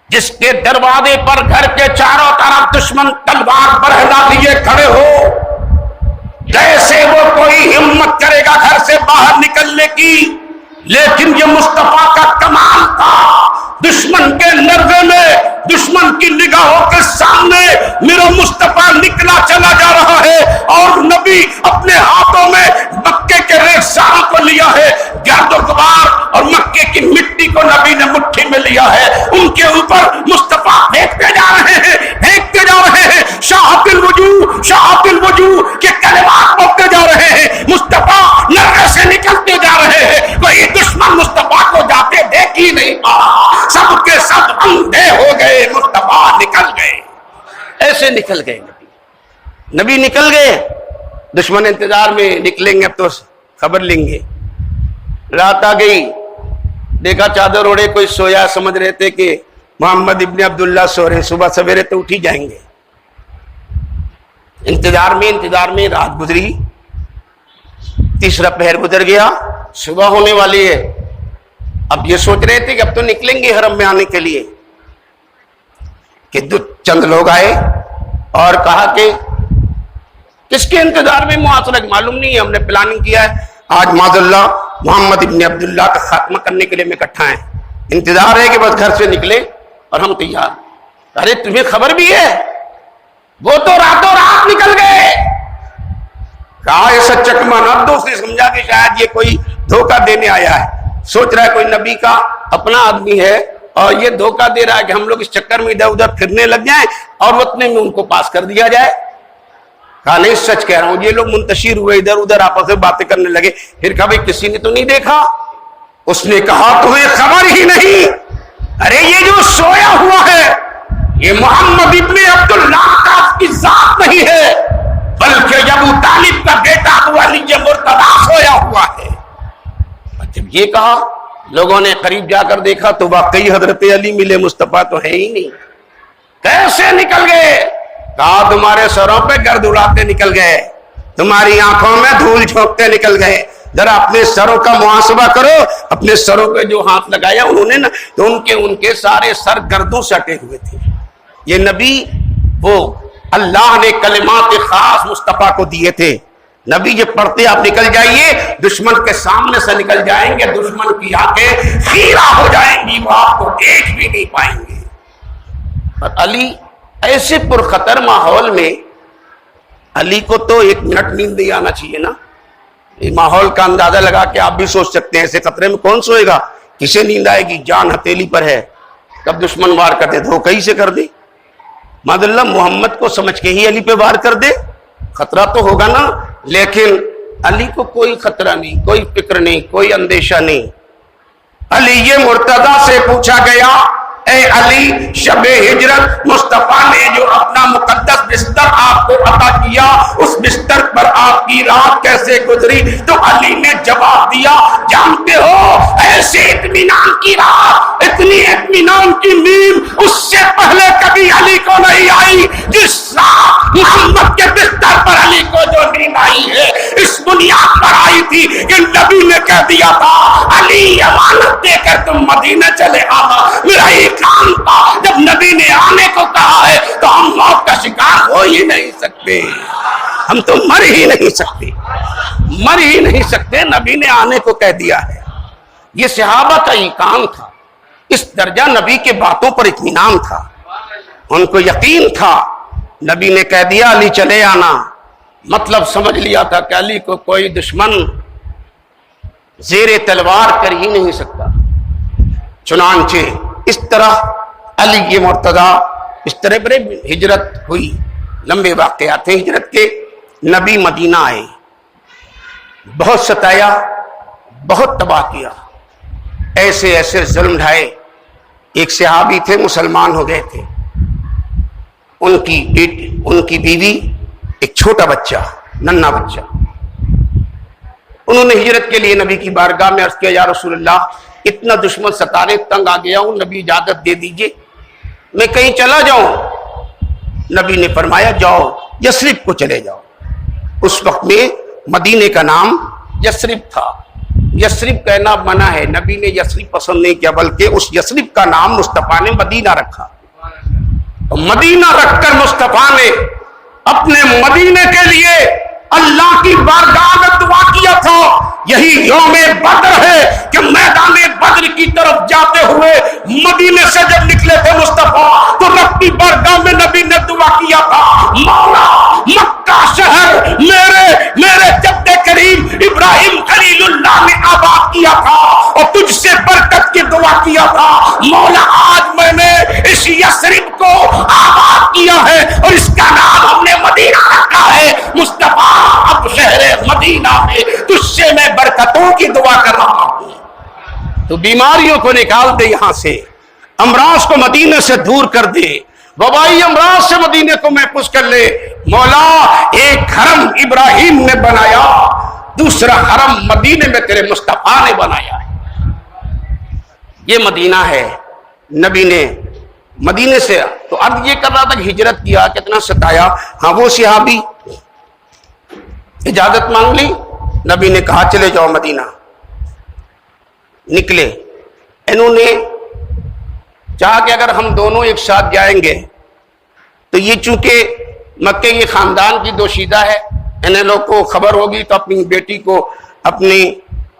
جس کے دروازے پر گھر کے چاروں طرف دشمن تلوار برہنہ لیے کھڑے ہو، جیسے وہ کوئی ہمت کرے گا گھر سے باہر نکلنے کی، لیکن یہ مصطفیٰ کا کمال تھا، دشمن کے لرزے میں، دشمن کی نگاہوں کے سامنے میرا مصطفیٰ نکلا چلا جا رہا ہے، اور نبی اپنے ہاتھوں میں مکے کے ریگزاروں کو لیا ہے، گرد و غبار اور مکے کی مٹی کو نبی نے مٹھی میں لیا ہے، ان کے اوپر مصطفیٰ پھینکتے جا رہے ہیں، پھینکتے جا رہے ہیں، شاہد الوجوہ، شاہد الوجوہ کے کلمات پڑھتے جا رہے ہیں، مصطفیٰ لرزے سے نکلتے جا رہے ہیں، کوئی دشمن مصطفیٰ کو جاتے دیکھ ہی نہیں پا، سب کے سب اندھے ہو گئے، مصطفیٰ نکل گئے، ایسے نکل گئے نبی نکل گئے، دشمن انتظار میں نکلیں گے اب تو خبر لیں گے۔ رات آ گئی، دیکھا چادر اوڑے کوئی سویا، سمجھ رہے تھے کہ محمد ابن عبداللہ سو رہے، صبح سویرے تو اٹھ ہی جائیں گے۔ انتظار میں رات گزری، تیسرا پہر گزر گیا، صبح ہونے والی ہے۔ اب یہ سوچ رہے تھے کہ اب تو نکلیں گے حرم میں آنے کے لیے، کہ چند لوگ آئے اور کہا کہ کس کے انتظار میں محاصرہ، معلوم نہیں ہے، ہم نے پلاننگ کیا ہے، آج معاذ اللہ محمد ابن عبداللہ کا خاتمہ کرنے کے لیے میں اکٹھا ہیں، انتظار ہے کہ بس گھر سے نکلے اور ہم تیار۔ ارے تمہیں خبر بھی ہے، وہ تو راتوں رات نکل گئے۔ کہا ایسا چکما نہ دو، اس نے سمجھا کہ شاید یہ کوئی دھوکہ دینے آیا ہے، سوچ رہا ہے کوئی نبی کا اپنا آدمی ہے اور یہ دھوکہ دے رہا ہے کہ ہم لوگ اس چکر میں ادھر ادھر پھرنے لگ جائیں اور اتنے میں ان کو پاس کر دیا جائے۔ کہا نہیں سچ کہہ رہا ہوں، یہ لوگ منتشر ہوئے ادھر ادھر آپس میں باتیں کرنے لگے، پھر کہا بھائی کسی نے تو نہیں دیکھا؟ اس نے کہا تمہیں خبر ہی نہیں، ارے یہ جو سویا ہوا ہے یہ محمد ابن عبداللہ کا کی ذات نہیں ہے، بلکہ ابو طالب کا بیٹا ابو علی مرتضیٰ سویا ہوا ہے۔ جب یہ کہا، لوگوں نے قریب جا کر دیکھا تو واقعی حضرت علی ملے، مصطفیٰ تو ہے ہی نہیں، کیسے نکل گئے؟ کہا تمہارے سروں پہ گرد اڑاتے نکل گئے، تمہاری آنکھوں میں دھول جھونکتے نکل گئے، ذرا اپنے سروں کا محاسبہ کرو، اپنے سروں پہ جو ہاتھ لگایا انہوں نے نا، تو ان کے سارے سر گردوں سے اٹے ہوئے تھے۔ یہ نبی وہ اللہ نے کلمات خاص مصطفیٰ کو دیے تھے، نبی یہ پڑھتے آپ نکل جائیے، دشمن کے سامنے سے نکل جائیں گے، دشمن کی آنکھیں خیرہ ہو جائیں گی، وہ آپ کو دیکھ بھی نہیں پائیں گے۔ اور علی ایسے پرخطر ماحول میں، علی کو تو ایک منٹ نیند نہیں آنا چاہیے نا، یہ ماحول کا اندازہ لگا کے آپ بھی سوچ سکتے ہیں ایسے خطرے میں کون سوئے گا، کسے نیند آئے گی، جان ہتھیلی پر ہے، کب دشمن وار کرتے دھوکہ ہی سے کر دے، معاذ اللہ محمد کو سمجھ کے ہی علی پہ وار کر دے، خطرہ تو ہوگا نا، لیکن علی کو کوئی خطرہ نہیں، کوئی فکر نہیں، کوئی اندیشہ نہیں۔ علی مرتضیٰ سے پوچھا گیا اے علی، شب ہجرت مصطفیٰ نے جو اپنا مقدس بستر آپ کو عطا کیا، اس بستر پر آپ کی رات کیسے گزری؟ تو علی نے جواب دیا، جانتے ہو ایسے اطمینان کی رات، اتنی اطمینان کی نیند اس سے پہلے کبھی علی کو نہیں آئی جس رات محمد کے بستر پر علی کو جو نیند آئی ہے اس بنیاد پر آئی تھی کہ نبی نے کہہ دیا تھا علی امانت دے کر تم مدینہ چلے آنا، میرا یہ کام تھا۔ جب نبی نے آنے کو کہا ہے تو ہم موت کا شکار ہو ہی نہیں سکتے، ہم تو مر ہی نہیں سکتے، مر ہی نہیں سکتے، نبی نے آنے کو کہہ دیا ہے۔ یہ صحابہ کا یہ کام تھا، اس درجہ نبی کے باتوں پر اطمینان تھا، ان کو یقین تھا۔ نبی نے کہہ دیا علی چلے آنا، مطلب سمجھ لیا تھا کہ علی کو کوئی دشمن زیر تلوار کر ہی نہیں سکتا۔ چنانچہ اس طرح علی یہ مرتضی اس طرح پر ہجرت ہوئی، لمبے واقعات ہیں ہجرت کے۔ نبی مدینہ آئے، بہت ستایا، بہت تباہ کیا، ایسے ایسے ظلم ڈھائے۔ ایک صحابی تھے مسلمان ہو گئے تھے، ان کی بیوی، ایک چھوٹا بچہ، ننھا بچہ، انہوں نے ہجرت کے لیے نبی کی بارگاہ میں عرض کیا، یا رسول اللہ اتنا دشمن ستارے، تنگ آ گیا ہوں، نبی اجازت دے دیجئے میں کہیں چلا جاؤں۔ نبی نے فرمایا جاؤ، یثرب کو چلے جاؤ۔ اس وقت میں مدینے کا نام یثرب تھا، یثرب کہنا منع ہے، نبی نے یثرب پسند نہیں کیا، بلکہ اس یثرب کا نام مصطفیٰ نے مدینہ رکھا۔ مدینہ رکھ کر مصطفیٰ نے اپنے مدینے کے لیے اللہ کی بارگاہ میں دعا کیا تھا۔ یہی یوم بدر ہے کہ میدان بدر کی طرف جاتے ہوئے مدینے سے جب نکلے تھے مصطفیٰ تو رب کی بارگاہ میں نبی نے دعا کیا تھا، مولا مکہ شہر میرے جد کریم ابراہیم خلیل اللہ نے آباد کیا تھا اور تجھ سے برکت کی دعا کیا تھا، مولا آج میں نے اس یثرب کو آباد کیا ہے اور اس کا نام ہم نے مدینہ رکھا ہے۔ مصطفیٰ اب شہر مدینہ میں تجھ سے میں برکتوں کی دعا کر رہا ہوں، تو بیماریوں کو نکال دے یہاں سے، امراض کو مدینے سے دور کر دے، وبائی امراض سے مدینے کو محفوظ کر لے۔ مولا ایک حرم ابراہیم نے بنایا، دوسرا حرم مدینے میں تیرے مصطفیٰ نے بنایا ہے۔ یہ مدینہ ہے، نبی نے مدینے سے تو عرض یہ کر رہا تھا کہ ہجرت کیا، کتنا ستایا۔ ہاں وہ صحابی اجازت مانگ لی، نبی نے کہا چلے جاؤ مدینہ، نکلے۔ انہوں نے چاہا کہ اگر ہم دونوں ایک ساتھ جائیں گے تو یہ چونکہ مکے یہ خاندان کی دوشیدہ ہے، انہیں لوگ کو خبر ہوگی تو اپنی بیٹی کو، اپنی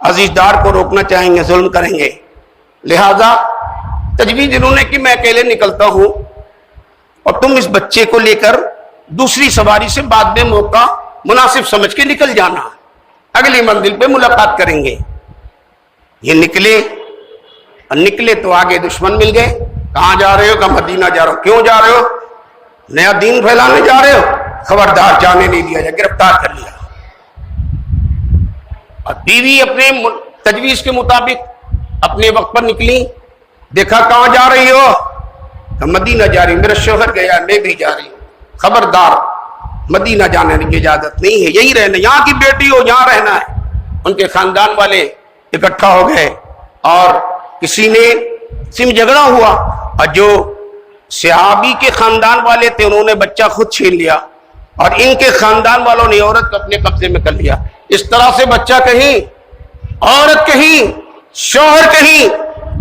عزیز دار کو روکنا چاہیں گے، ظلم کریں گے، لہذا تجویز انہوں نے کہ میں اکیلے نکلتا ہوں اور تم اس بچے کو لے کر دوسری سواری سے بعد میں موقع مناسب سمجھ کے نکل جانا، اگلی منزل پہ ملاقات کریں گے۔ یہ نکلے اور نکلے تو آگے دشمن مل گئے۔ کہاں جا رہے ہو؟ کہ مدینہ جا رہا ہو۔ کیوں جا رہے ہو؟ نیا دین پھیلانے جا رہے ہو؟ خبردار، جانے نہیں دیا جائے، گرفتار کر لیا۔ اور بیوی اپنے تجویز کے مطابق اپنے وقت پر نکلی، دیکھا کہاں جا رہی ہو؟ کہ مدینہ جا رہی ہوں، میرا شوہر گیا، میں بھی جا رہی ہوں، خبردار مدینہ جانے کی اجازت نہیں ہے، یہی رہنا، یہاں کی بیٹی ہو، یہاں رہنا ہے۔ ان کے خاندان والے اکٹھا ہو گئے اور کسی میں جھگڑا ہوا، اور جو صحابی کے خاندان والے تھے انہوں نے بچہ خود چھین لیا اور ان کے خاندان والوں نے عورت کو اپنے قبضے میں کر لیا۔ اس طرح سے بچہ کہیں، عورت کہیں، شوہر کہیں،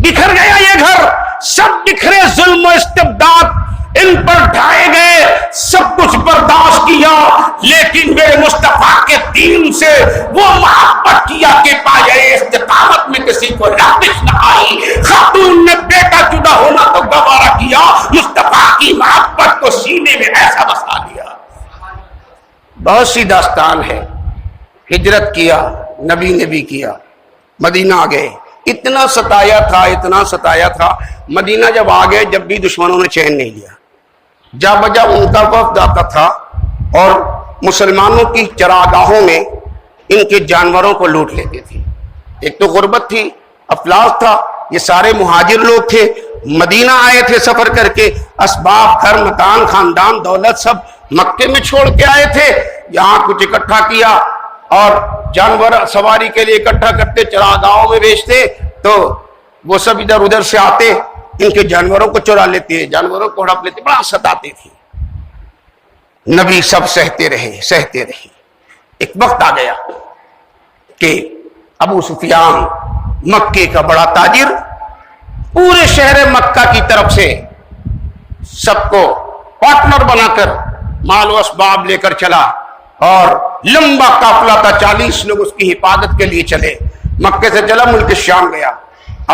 بکھر گیا یہ گھر، سب بکھرے، ظلم و استبداد ان پر ڈھائے گئے، سب کچھ برداشت کیا، لیکن میرے مصطفیٰ کے دین سے وہ محبت کیا کہ پائے استقامت میں کسی کو لغزش نہ آئی۔ خاتون نے بیٹا جدا ہونا تو گوارا کیا، مصطفیٰ کی محبت کو سینے میں ایسا بسا لیا۔ بہت سی داستان ہے، ہجرت کیا، نبی نے بھی کیا، مدینہ آ گئے۔ اتنا ستایا تھا، مدینہ جب آ گئے جب بھی دشمنوں نے چین نہیں لیا، جا بجا ان کا وفد آتا تھا اور مسلمانوں کی چراگاہوں میں ان کے جانوروں کو لوٹ لیتے تھے۔ ایک تو غربت تھی، افلاس تھا، یہ سارے مہاجر لوگ تھے، مدینہ آئے تھے سفر کر کے، اسباب، گھر، مکان، خاندان، دولت سب مکے میں چھوڑ کے آئے تھے، یہاں کچھ اکٹھا کیا اور جانور سواری کے لیے اکٹھا کرتے، چراگاہوں میں بیچتے، تو وہ سب ادھر ادھر سے آتے، ان کے جانوروں کو چرا لیتے، جانوروں کو ہڑپ لیتے، بڑا ستاتے تھے۔ نبی سب سہتے رہے۔ ایک وقت آ گیا کہ ابو سفیان مکے کا بڑا تاجر پورے شہر مکہ کی طرف سے سب کو پارٹنر بنا کر مال و اسباب لے کر چلا، اور لمبا قافلہ تھا، 40 لوگ اس کی حفاظت کے لیے چلے۔ مکے سے چلا، ملک شام گیا،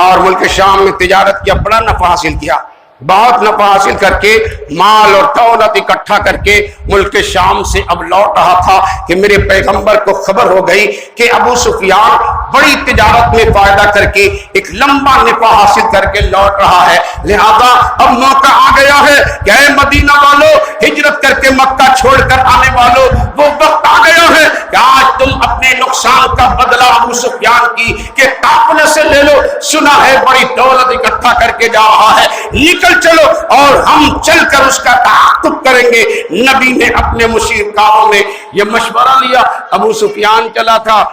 اور ملک شام میں تجارت کیا، بڑا نفع حاصل کیا، بہت نفع حاصل کر کے مال اور دولت اکٹھا کر کے ملک شام سے اب لوٹ رہا تھا کہ میرے پیغمبر کو خبر ہو گئی کہ ابو سفیان بڑی تجارت میں فائدہ کر کے ایک لمبا نفع حاصل کر کے لوٹ رہا ہے، لہذا اب موقع آ گیا ہے کہ اے مدینہ والوں، ہجرت کر کے مکہ چھوڑ کر آنے والوں، وہ وقت آ گیا ہے کہ آج تم اپنے نقصان کا بدلہ ابو سفیان کی کے قافلے سے لے لو، سنا ہے بڑی دولت اکٹھا کر کے جا رہا ہے، نکل چلو اور ہم چل کر اس کا تعاقب کریں گے۔ نبی نے اپنے مشیر کاروں میں یہ مشورہ لیا۔ ابو سفیان چلا تھا،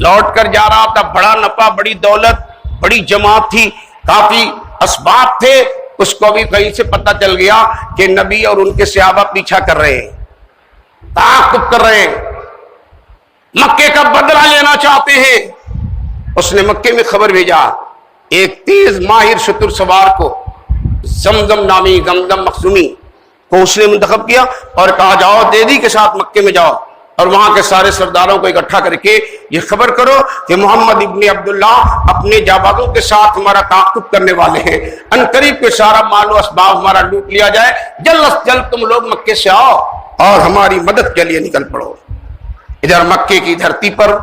لوٹ کر جا رہا تھا، بڑا نفع، بڑی دولت، بڑی جماعت تھی، کافی اسباب تھے، اس کو بھی کہیں سے پتہ چل گیا کہ نبی اور ان کے صحابہ پیچھا کر رہے ہیں، تعاقب کر رہے ہیں، مکے کا بدلہ لینا چاہتے ہیں۔ اس نے مکے میں خبر بھیجا، ایک تیز ماہر شتر سوار کو، زمزم نامی، زمزم مخزومی کو اس نے منتخب کیا اور کہا جاؤ دیدی کے ساتھ مکے میں جاؤ اور وہاں کے سارے سرداروں کو اکٹھا کر کے یہ خبر کرو کہ محمد ابن عبداللہ اپنے جابازوں کے ساتھ ہمارا تعاقب کرنے والے ہیں، عنقریب کے سارا مال و اسباب ہمارا لوٹ لیا جائے، جلد از جلد تم لوگ مکے سے آؤ اور ہماری مدد کے لیے نکل پڑو۔ ادھر مکے کی دھرتی پر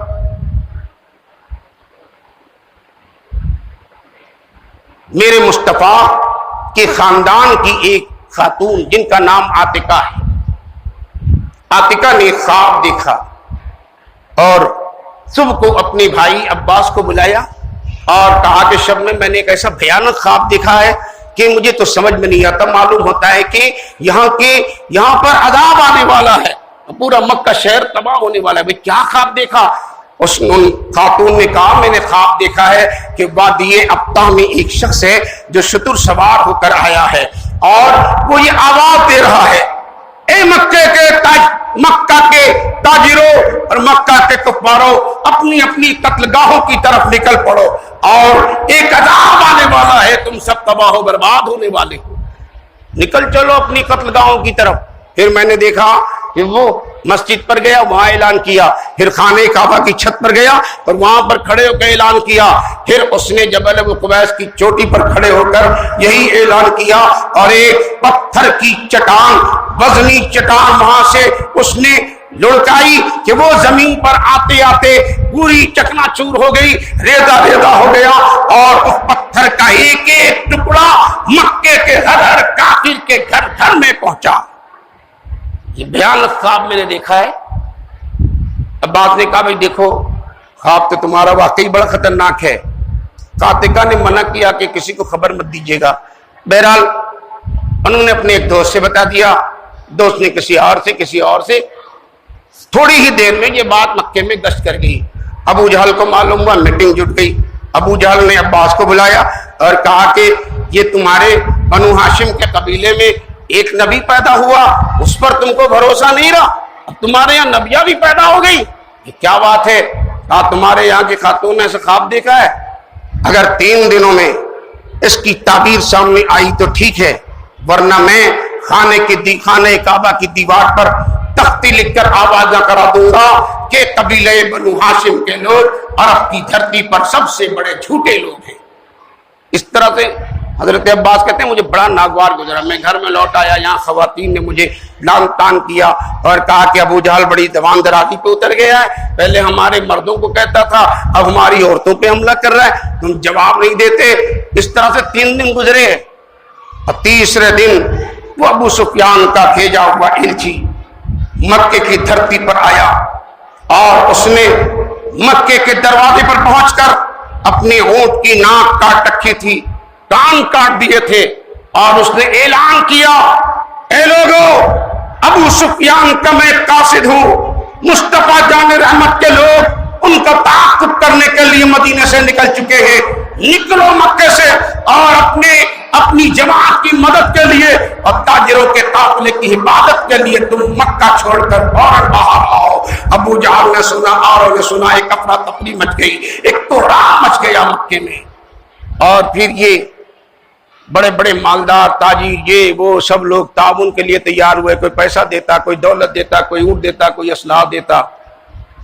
میرے مصطفیٰ کے خاندان کی ایک خاتون جن کا نام عاتقہ ہے، عاتقہ نے خواب دیکھا اور صبح کو اپنے بھائی عباس کو بلایا اور کہا کہ شب میں نے ایک ایسا بھیانک خواب دیکھا ہے کہ مجھے تو سمجھ میں نہیں آتا، معلوم ہوتا ہے کہ یہاں پر عذاب آنے والا ہے، پورا مکہ شہر تباہ ہونے والا ہے۔ بھئی کیا خواب دیکھا؟ اس خاتون نے کہا میں نے خواب دیکھا ہے کہ وادی ابطح میں ایک شخص ہے جو شتر سوار ہو کر آیا ہے اور وہ یہ آواز دے رہا ہے، اے مکہ کے تاجروں اور مکہ کے کفاروں، اپنی اپنی قتل گاہوں کی طرف نکل پڑو اور ایک عذاب آنے والا ہے، تم سب تباہ و برباد ہونے والے ہو، نکل چلو اپنی قتل گاہوں کی طرف۔ پھر میں نے دیکھا کہ وہ مسجد پر گیا، وہاں اعلان کیا، پھر خانہ کعبہ کی چھت پر گیا اور وہاں پر کھڑے ہو کے اعلان کیا، پھر اس نے جبل ابو قبیس کی چوٹی پر کھڑے ہو کر یہی اعلان کیا اور ایک پتھر کی چٹان، وزنی چٹان وہاں سے اس نے لڑکائی کہ وہ زمین پر آتے آتے پوری چکنا چور ہو گئی، ریزہ ریزہ ہو گیا اور اس پتھر کا ایک ایک ٹکڑا مکے کے ہر کافر کے گھر گھر میں پہنچا۔ یہ بھیانک خواب میں نے دیکھا ہے۔ عباس نے کہا بھائی دیکھو خواب تو تمہارا واقعی بڑا خطرناک ہے، عاتقہ نے منع کیا کہ کسی کو خبر مت دیجیے گا۔ بہرحال انہوں نے اپنے ایک دوست سے بتا دیا، دوست نے کسی اور سے تھوڑی ہی دیر میں یہ بات مکے میں گشت کر گئی۔ ابو جہل کو معلوم ہوا، میٹنگ جٹ گئی۔ ابو جہل نے عباس کو بلایا اور کہا کہ یہ تمہارے بنو ہاشم کے قبیلے میں ایک نبی پیدا ہوا، اس پر تم کو بھروسہ نہیں رہا، اب تمہارے یہاں نبیاں بھی پیدا ہو گئی، یہ کیا بات ہے؟ کہا تمہارے یہاں کی خاتون نے ایسا خواب دیکھا ہے، اگر 3 دنوں میں اس کی تعبیر سامنے آئی تو ٹھیک ہے، ورنہ میں خانہ کعبہ کی دیوار پر تختی لکھ کر آوازہ کرا دوں گا کہ قبیلہ بنو ہاشم کے لوگ عرب کی دھرتی پر سب سے بڑے جھوٹے لوگ ہیں۔ اس طرح سے حضرت عباس کہتے ہیں مجھے بڑا ناگوار گزرا، میں گھر میں لوٹ آیا، یہاں خواتین نے مجھے لان تان کیا اور کہا کہ ابو جہل بڑی زبان درازی پہ اتر گیا ہے، پہلے ہمارے مردوں کو کہتا تھا اب ہماری عورتوں پہ حملہ کر رہا ہے، تم جواب نہیں دیتے۔ اس طرح سے 3 دن گزرے اور تیسرے دن وہ ابو سفیان کا بھیجا ہوا ایلچی مکے کی دھرتی پر آیا اور اس نے مکے کے دروازے پر پہنچ کر اپنے اونٹ کی ناک کاٹ رکھی تھی، کان کاٹ دیے تھے، اور اس نے اعلان کیا، اے لوگو، ابو سفیان کا میں قاصد ہوں، مصطفیٰ جان رحمت کے لوگ ان کا تعاقب کرنے کے لیے مدینے سے نکل چکے ہیں، نکلو مکے سے اور اپنی جماعت کی مدد کے لیے اور تاجروں کے قافلے کی حفاظت کے لیے تم مکہ چھوڑ کر فوراً باہر آؤ۔ ابو جہل نے سنا، اوروں نے سنا، ایک افراتفری مچ گئی، ایک کوہرام مچ گیا مکے میں۔ اور پھر یہ بڑے بڑے مالدار تاجر، یہ وہ سب لوگ تعاون کے لیے تیار ہوئے، کوئی پیسہ دیتا، کوئی دولت دیتا، کوئی اونٹ دیتا، کوئی اسلحہ دیتا۔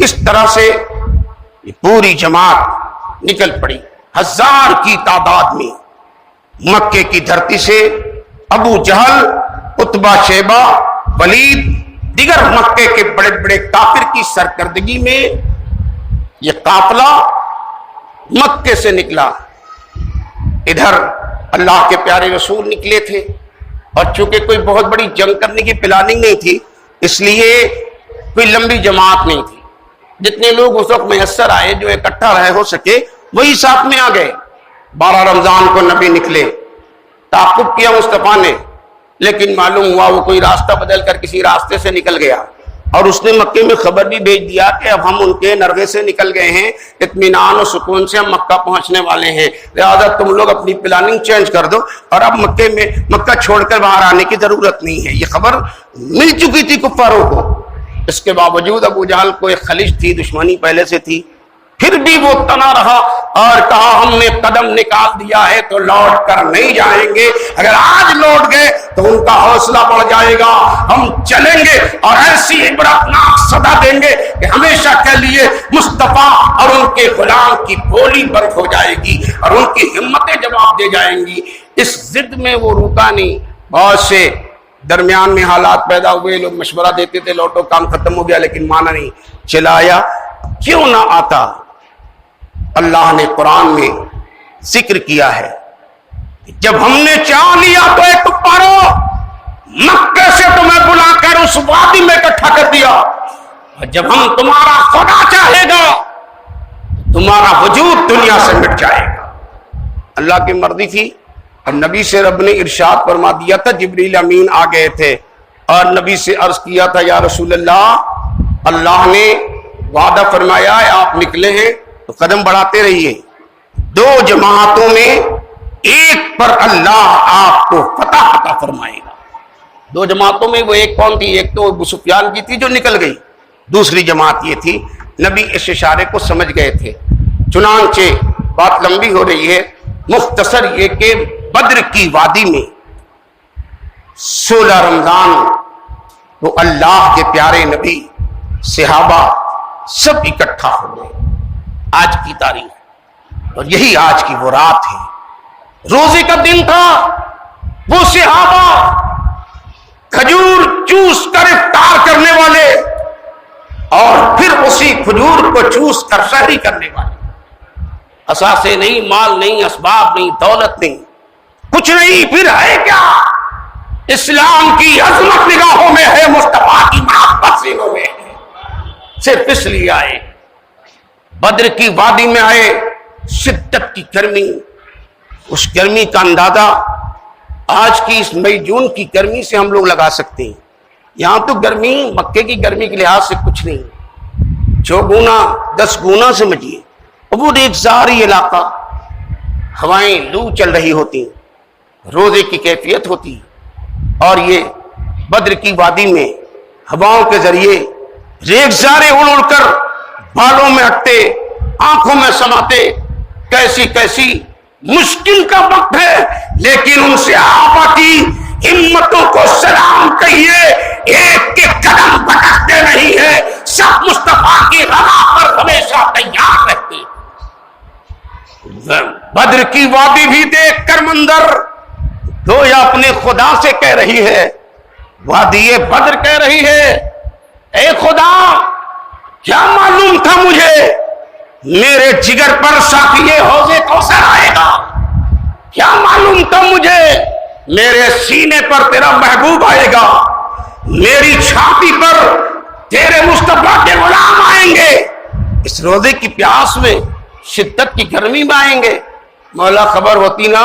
اس طرح سے یہ پوری جماعت نکل پڑی 1000 کی تعداد میں مکے کی دھرتی سے۔ ابو جہل، عتبہ، شیبہ، ولید، دیگر مکے کے بڑے بڑے کافر کی سرکردگی میں یہ قافلہ مکے سے نکلا۔ ادھر اللہ کے پیارے رسول نکلے تھے، اور چونکہ کوئی بہت بڑی جنگ کرنے کی پلاننگ نہیں تھی، اس لیے کوئی لمبی جماعت نہیں تھی۔ جتنے لوگ اس وقت میسر آئے جو اکٹھا رہے ہو سکے وہی ساتھ میں آ گئے۔ 12 رمضان کو نبی نکلے، تعاقب کیا مصطفیٰ نے، لیکن معلوم ہوا وہ کوئی راستہ بدل کر کسی راستے سے نکل گیا، اور اس نے مکے میں خبر بھی بھیج دیا کہ اب ہم ان کے نرغے سے نکل گئے ہیں، اطمینان و سکون سے ہم مکہ پہنچنے والے ہیں، لہذا تم لوگ اپنی پلاننگ چینج کر دو، اور اب مکہ چھوڑ کر باہر آنے کی ضرورت نہیں ہے۔ یہ خبر مل چکی تھی کفاروں کو۔ اس کے باوجود ابو جہل کو ایک خلش تھی، دشمنی پہلے سے تھی، پھر بھی وہ تنا رہا اور کہا ہم نے قدم نکال دیا ہے تو لوٹ کر نہیں جائیں گے، اگر آج لوٹ گئے تو ان کا حوصلہ بڑھ جائے گا، ہم چلیں گے اور ایسی عبرتناک صدا دیں گے کہ ہمیشہ کے لیے مصطفیٰ اور ان کے غلام کی بولی بند ہو جائے گی اور ان کی ہمتیں جواب دے جائیں گی۔ اس ضد میں وہ رکا نہیں۔ بہت سے درمیان میں حالات پیدا ہوئے، لوگ مشورہ دیتے تھے لوٹو کام ختم ہو گیا، لیکن مانا نہیں، چلایا۔ کیوں نہ آتا؟ اللہ نے قرآن میں ذکر کیا ہے، جب ہم نے چاہ لیا تو اے کفارو، مکے سے تمہیں بلا کر اس وادی میں اکٹھا کر دیا، اور جب ہم تمہارا خدا چاہے گا تمہارا وجود دنیا سے مٹ جائے گا۔ اللہ کی مرضی تھی، اور نبی سے رب نے ارشاد فرما دیا تھا، جبریل امین آ گئے تھے اور نبی سے عرض کیا تھا یا رسول اللہ نے وعدہ فرمایا ہے آپ نکلے ہیں تو قدم بڑھاتے رہیے، 2 جماعتوں میں ایک پر اللہ آپ کو فتح عطا فرمائے گا۔ 2 جماعتوں میں وہ ایک کون تھی؟ ایک تو ابو سفیان کی تھی جو نکل گئی، دوسری جماعت یہ تھی۔ نبی اس اشارے کو سمجھ گئے تھے۔ چنانچہ بات لمبی ہو رہی ہے، مختصر یہ کہ بدر کی وادی میں 16 رمضان تو اللہ کے پیارے نبی، صحابہ سب اکٹھا ہو گئے۔ آج کی تاریخ، اور یہی آج کی وہ رات ہے، روزے کا دن تھا۔ وہ صحابہ کھجور چوس کر افطار کرنے والے، اور پھر اسی کھجور کو چوس کر سحری کرنے والے، اثاثے نہیں، مال نہیں، اسباب نہیں، دولت نہیں، کچھ نہیں، پھر ہے کیا؟ اسلام کی عظمت نگاہوں میں ہے، مصطفیٰ کی محبت سینوں میں ہے۔ صرف اس لیے آئے، بدر کی وادی میں آئے، شدت کی گرمی، اس گرمی کا اندازہ آج کی اس مئی جون کی گرمی سے ہم لوگ لگا سکتے ہیں۔ یہاں تو گرمی مکے کی گرمی کے لحاظ سے کچھ نہیں، 6 گنا 10 گنا سمجھیے۔ وہ ایک زاری علاقہ، ہوائیں لو چل رہی ہوتی، روزے کی کیفیت ہوتی، اور یہ بدر کی وادی میں ہواؤں کے ذریعے ریگزارے اڑ اڑ کر بالوں میں اٹھتے، آنکھوں میں سماتے، کیسی مشکل کا وقت ہے، لیکن ان سے صحابہ کی ہمتوں کو سلام کہیے، ایک کے قدم بھٹکتے نہیں ہے، سب مصطفیٰ کی رضا پر ہمیشہ تیار رہتے۔ بدر کی وادی بھی دیکھ کر منظر گویا اپنے خدا سے کہہ رہی ہے، وادی بدر کہہ رہی ہے، اے خدا کیا معلوم تھا مجھے میرے جگر پر ساقی حوض کوثر آئے گا، کیا معلوم تھا مجھے میرے سینے پر تیرا محبوب آئے گا، میری چھاتی پر تیرے مصطفیٰ کے غلام آئیں گے، اس روزے کی پیاس میں، شدت کی گرمی میں آئیں گے۔ مولا خبر ہوتی نا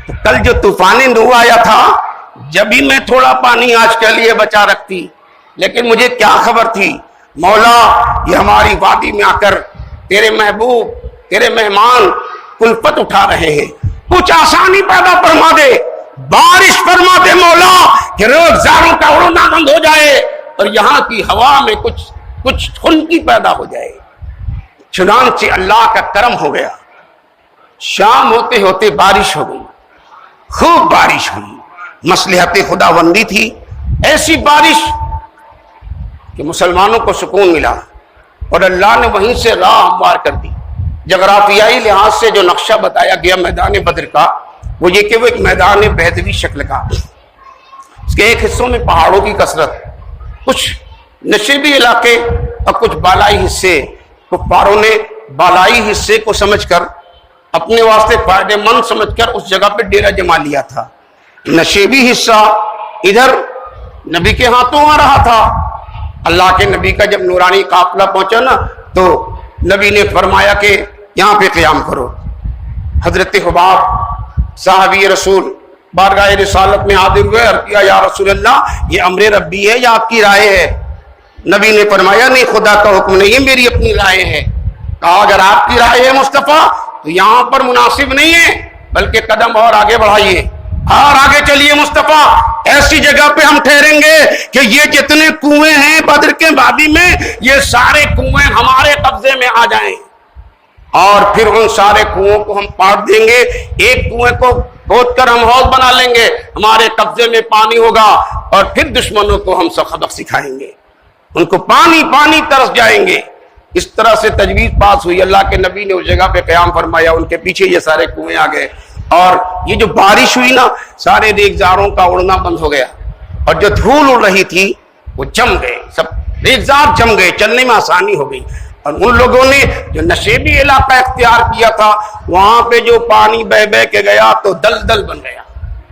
تو کل جو طوفان نوح آیا تھا جب بھی میں تھوڑا پانی آج کے لیے بچا رکھتی، لیکن مجھے کیا خبر تھی مولا یہ ہماری وادی میں آ کر تیرے محبوب تیرے مہمان کلفت اٹھا رہے ہیں، کچھ آسانی پیدا فرما دے، بارش فرما دے مولا کہ روزگاروں کا اڑنا بند ہو جائے اور یہاں کی ہوا میں کچھ خنکی پیدا ہو جائے۔ چنانچہ اللہ کا کرم ہو گیا، شام ہوتے ہوتے بارش ہو گئی، خوب بارش ہوئی، مصلحت خداوندی تھی، ایسی بارش کہ مسلمانوں کو سکون ملا اور اللہ نے وہیں سے راہ ہموار کر دی۔ جغرافیائی لحاظ سے جو نقشہ بتایا گیا میدان بدر کا وہ یہ کہ وہ ایک میدان بہدوی شکل کا، اس کے ایک حصوں میں پہاڑوں کی کثرت، کچھ نشیبی علاقے اور کچھ بالائی حصے، کفاروں نے بالائی حصے کو سمجھ کر اپنے واسطے فائدہ مند سمجھ کر اس جگہ پہ ڈیرہ جما لیا تھا۔ نشیبی حصہ ادھر نبی کے ہاتھوں آ رہا تھا۔ اللہ کے نبی کا جب نورانی قافلہ پہنچا نا تو نبی نے فرمایا کہ یہاں پہ قیام کرو۔ حضرت حباب صحابی رسول بارگاہ رسالت میں حاضر ہوئے، عرض کیا یا رسول اللہ یہ امر ربی ہے یا آپ کی رائے ہے؟ نبی نے فرمایا نہیں، خدا کا حکم نہیں ہے، میری اپنی رائے ہے۔ کہا اگر آپ کی رائے ہے مصطفیٰ تو یہاں پر مناسب نہیں ہے، بلکہ قدم اور آگے بڑھائیے اور آگے چلیے مصطفیٰ، ایسی جگہ پہ ہم ٹھہریں گے کہ یہ جتنے کنویں ہیں بدر کے وادی میں یہ سارے کنویں ہمارے قبضے میں آ جائیں اور پھر ان سارے کنووں کو ہم پاٹ دیں گے، ایک کنویں کو کھود کر ہم حوض بنا لیں گے، ہمارے قبضے میں پانی ہوگا اور پھر دشمنوں کو ہم سبق سکھائیں گے، ان کو پانی پانی ترس جائیں گے۔ اس طرح سے تجویز پاس ہوئی، اللہ کے نبی نے اس جگہ پہ قیام فرمایا، ان کے پیچھے یہ سارے کنویں آ گئے اور یہ جو بارش ہوئی نا سارے ریگزاروں کا اڑنا بند ہو گیا اور جو دھول اڑ رہی تھی وہ جم گئے، سب ریگزار جم گئے، چلنے میں آسانی ہو گئی۔ اور ان لوگوں نے جو نشیبی علاقہ اختیار کیا تھا وہاں پہ جو پانی بہ بہ کے گیا تو دلدل بن گیا،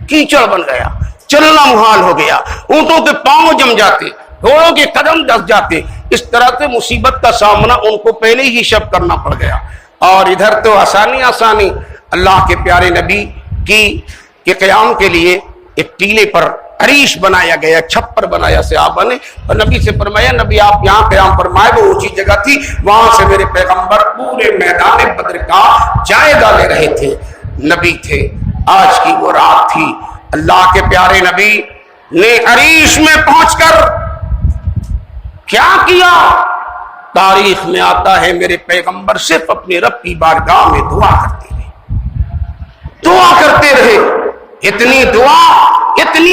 کیچڑ بن گیا، چلنا محال ہو گیا، اونٹوں کے پاؤں جم جاتے، گھوڑوں کے قدم دس جاتے۔ اس طرح سے مصیبت کا سامنا ان کو پہلے ہی شب کرنا پڑ گیا۔ اور ادھر تو آسانی اللہ کے پیارے نبی کے قیام کے لیے ایک ٹیلے پر عریش بنایا گیا، چھپر بنایا صحابہ نے اور نبی سے فرمایا نبی آپ یہاں قیام فرمائے، وہ اونچی جگہ تھی، وہاں سے میرے پیغمبر پورے میدان بدر کا جائزہ لے رہے تھے۔ نبی تھے، آج کی وہ رات تھی، اللہ کے پیارے نبی نے عریش میں پہنچ کر کیا کیا؟ تاریخ میں آتا ہے میرے پیغمبر صرف اپنے رب کی بارگاہ میں دعا کرتے رہے، اتنی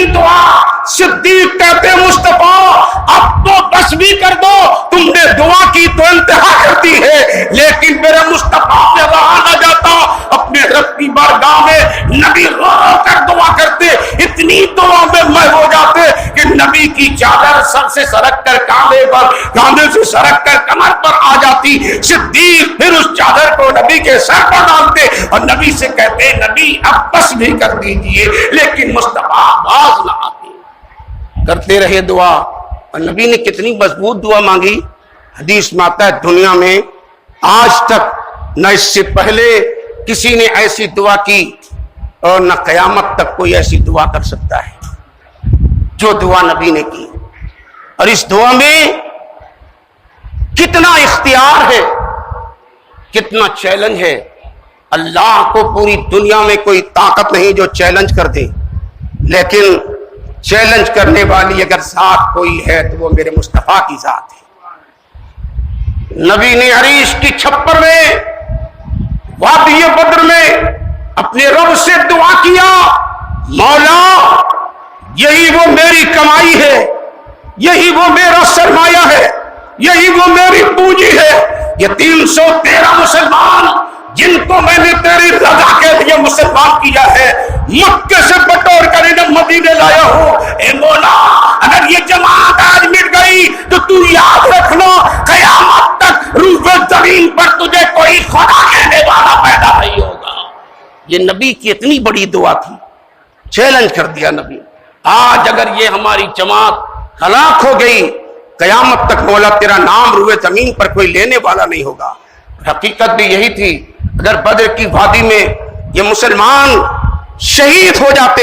دعا صدیق کہتے مصطفیٰ اب تو بس بھی کر دو، تم نے دعا کی تو انتہا کرتی ہے، لیکن میرے مصطفیٰ سے رہا نہ جاتا، اپنے رب کی بارگاہ میں نبی رو رو کر دعا کرتے، اتنی دعا میں ہو جاتے کہ نبی کی چادر سر سے سرک کر کاندھے سے سرک کر کمر پر آ جاتی۔ صدیق پھر اس چادر کو نبی کے سر پر ڈالتے اور نبی سے کہتے نبی اب بس بھی کر دیجئے، لیکن مصطفیٰ باز نہ آتے، کرتے رہے دعا۔ اور نبی نے کتنی مضبوط دعا مانگی، حدیث میں آتا ہے دنیا میں آج تک نہ اس سے پہلے کسی نے ایسی دعا کی اور نہ قیامت تک کوئی ایسی دعا کر سکتا ہے جو دعا نبی نے کی۔ اور اس دعا میں کتنا اختیار ہے، کتنا چیلنج ہے۔ اللہ کو پوری دنیا میں کوئی طاقت نہیں جو چیلنج کر دے، لیکن چیلنج کرنے والی اگر ذات کوئی ہے تو وہ میرے مصطفیٰ کی ذات ہے۔ نبی نے عریش کی چھپر میں وادی بدر میں اپنے رب سے دعا کیا، مولا یہی وہ میری کمائی ہے، یہی وہ میرا سرمایہ ہے، یہی وہ میری پونجی ہے، یہ 313 مسلمان جن کو میں نے تیری رضا کے لیے مسلمان کیا ہے، مکے سے بٹور کر انہیں مدینے لایا ہوں۔ اے مولا اگر یہ جماعت آج مٹ گئی تو تو یاد رکھنا قیامت تک روح زمین پر تجھے کوئی خدا کہنے والا پیدا نہیں ہوگا۔ یہ نبی کی اتنی بڑی دعا تھی، چیلنج کر دیا نبی۔ آج اگر یہ ہماری جماعت ہلاک ہو گئی، قیامت تک مولا تیرا نام روح زمین پر کوئی لینے والا نہیں ہوگا۔ حقیقت بھی یہی تھی، اگر بدر کی وادی میں یہ مسلمان شہید ہو جاتے،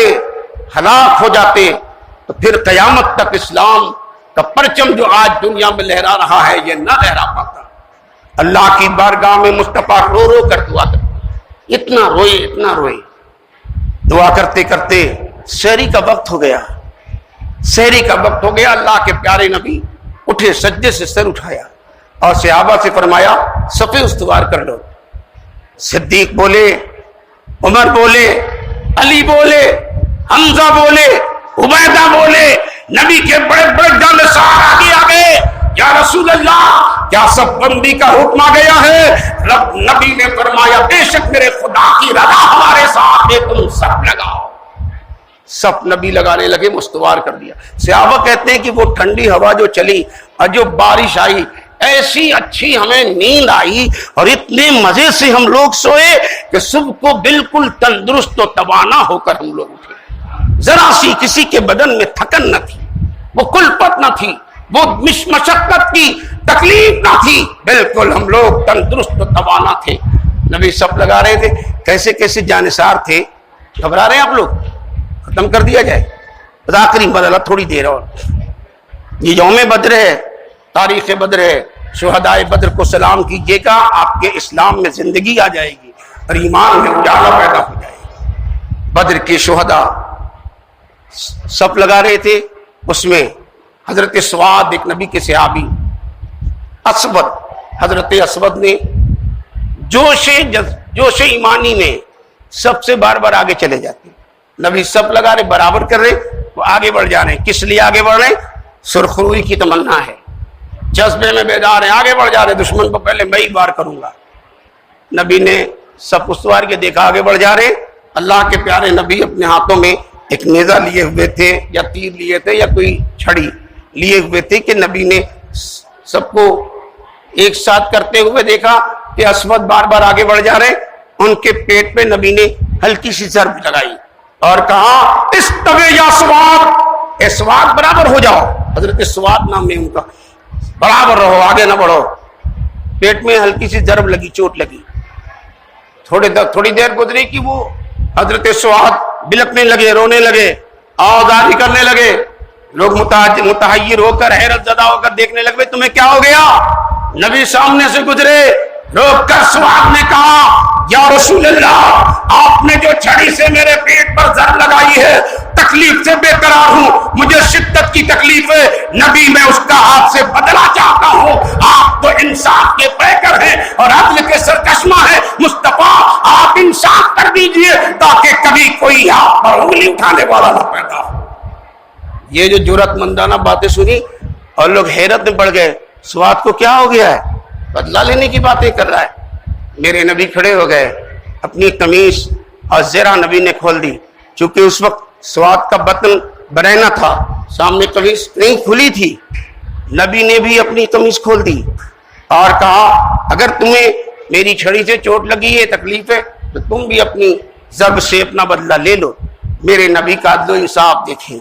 ہلاک ہو جاتے، تو پھر قیامت تک اسلام کا پرچم جو آج دنیا میں لہرا رہا ہے یہ نہ لہرا پاتا۔ اللہ کی بارگاہ میں مصطفیٰ رو رو کر دعا کرتے، اتنا روئے، دعا کرتے کرتے سحری کا وقت ہو گیا، اللہ کے پیارے نبی اٹھے، سجدے سے سر اٹھایا اور صحابہ سے فرمایا صفیں استوار کر لو۔ صدیق بولے، عمر بولے، علی بولے، حمزہ بولے، عبیدہ بولے، نبی کے بڑے بڑے جانشین آگے آ گئے، یا رسول اللہ کیا سب بندی کا حکم آ گیا ہے؟ رب نبی نے فرمایا بے شک میرے خدا کی رضا ہمارے ساتھ ہے، تم سب لگاؤ۔ سب نبی لگانے لگے، مستوار کر دیا۔ صحابہ کہتے ہیں کہ وہ ٹھنڈی ہوا جو چلی اور جو بارش آئی، ایسی اچھی ہمیں نیند آئی اور اتنے مزے سے ہم لوگ سوئے کہ صبح کو بالکل تندرست و توانا ہو کر ہم لوگ اٹھے۔ ذرا سی کسی کے بدن میں تھکن نہ تھی، وہ کلپت نہ تھی، وہ مشقت کی تکلیف نہ تھی، بالکل ہم لوگ تندرست و توانا تھے۔ نبی سب لگا رہے تھے، کیسے کیسے جانثار تھے۔ گھبرا رہے ہیں آپ لوگ؟ ختم کر دیا جائے، آخری مرحلہ تھوڑی دیر اور۔ یہ یوم بدر ہے، تاریخ بدر ہے، شہدائے بدر کو سلام کیجیے گا، آپ کے اسلام میں زندگی آ جائے گی اور ایمان میں اجالا پیدا ہو جائے گا۔ بدر کے شہداء سب لگا رہے تھے، اس میں حضرت سواد ایک نبی کے صحابی، اسود، حضرت اسود نے جوش ایمانی میں سب سے بار بار آگے چلے جاتے۔ نبی سب لگا رہے، برابر کر رہے، وہ آگے بڑھ جا رہے ہیں۔ کس لیے آگے بڑھ رہے ہیں؟ سرخروئی کی تمنا ہے، جذبے میں بیدار ہیں، آگے بڑھ جا رہے، دشمن کو پہلے میں ہی وار کروں گا۔ نبی نے سب استوار کے دیکھا، آگے بڑھ جا رہے۔ اللہ کے پیارے نبی اپنے ہاتھوں میں ایک نیزہ لیے ہوئے تھے یا تیر لیے تھے یا کوئی چھڑی لیے ہوئے تھے کہ نبی نے سب کو ایک ساتھ کرتے ہوئے دیکھا کہ اسود بار بار آگے بڑھ جا رہے۔ ان کے پیٹ پہ نبی نے ہلکی سی ضرب لگائی اور کہا استوی یا سواد، اے سواد برابر ہو جاؤ۔ حضرت سواد نام ہے ان کا، برابر رہو، آگے نہ بڑھو۔ پیٹ میں ہلکی سی ضرب لگی، چوٹ لگی۔ تھوڑی دیر گزری کہ وہ حضرت سواد بلکنے لگے، رونے لگے، آوازاری کرنے لگے۔ لوگ متحیر ہو کر، حیرت زدہ ہو کر دیکھنے لگے، تمہیں کیا ہو گیا؟ نبی سامنے سے گزرے، روک کر سواد نے کہا یا رسول اللہ، آپ نے جو چھڑی سے میرے پیٹ پر ضرب لگائی ہے، تکلیف سے بے قرار ہوں، مجھے شدت کی تکلیف ہے، نبی میں اس کا آپ سے بدلہ چاہتا ہوں۔ آپ تو انصاف کے پیکر ہیں اور عدل کے سرچشمہ ہیں، مصطفیٰ آپ انصاف کر دیجئے تاکہ کبھی کوئی آپ پر انگلی اٹھانے والا نہ پیدا ہو۔ یہ جو جرأت مندانہ باتیں سنی اور لوگ حیرت میں پڑ گئے، سواد کو کیا ہو گیا ہے؟ بدلہ لینے کی باتیں کر رہا ہے۔ میرے نبی کھڑے ہو گئے، اپنی قمیص اور زرہ نبی نے کھول دی، چونکہ اس وقت سواد کا بطن برینا تھا، سامنے قمیص نہیں کھلی تھی۔ نبی نے بھی اپنی قمیص کھول دی اور کہا اگر تمہیں میری چھڑی سے چوٹ لگی ہے، تکلیف ہے، تو تم بھی اپنی ضرب سے اپنا بدلہ لے لو۔ میرے نبی کا عدل و انصاف دیکھیں،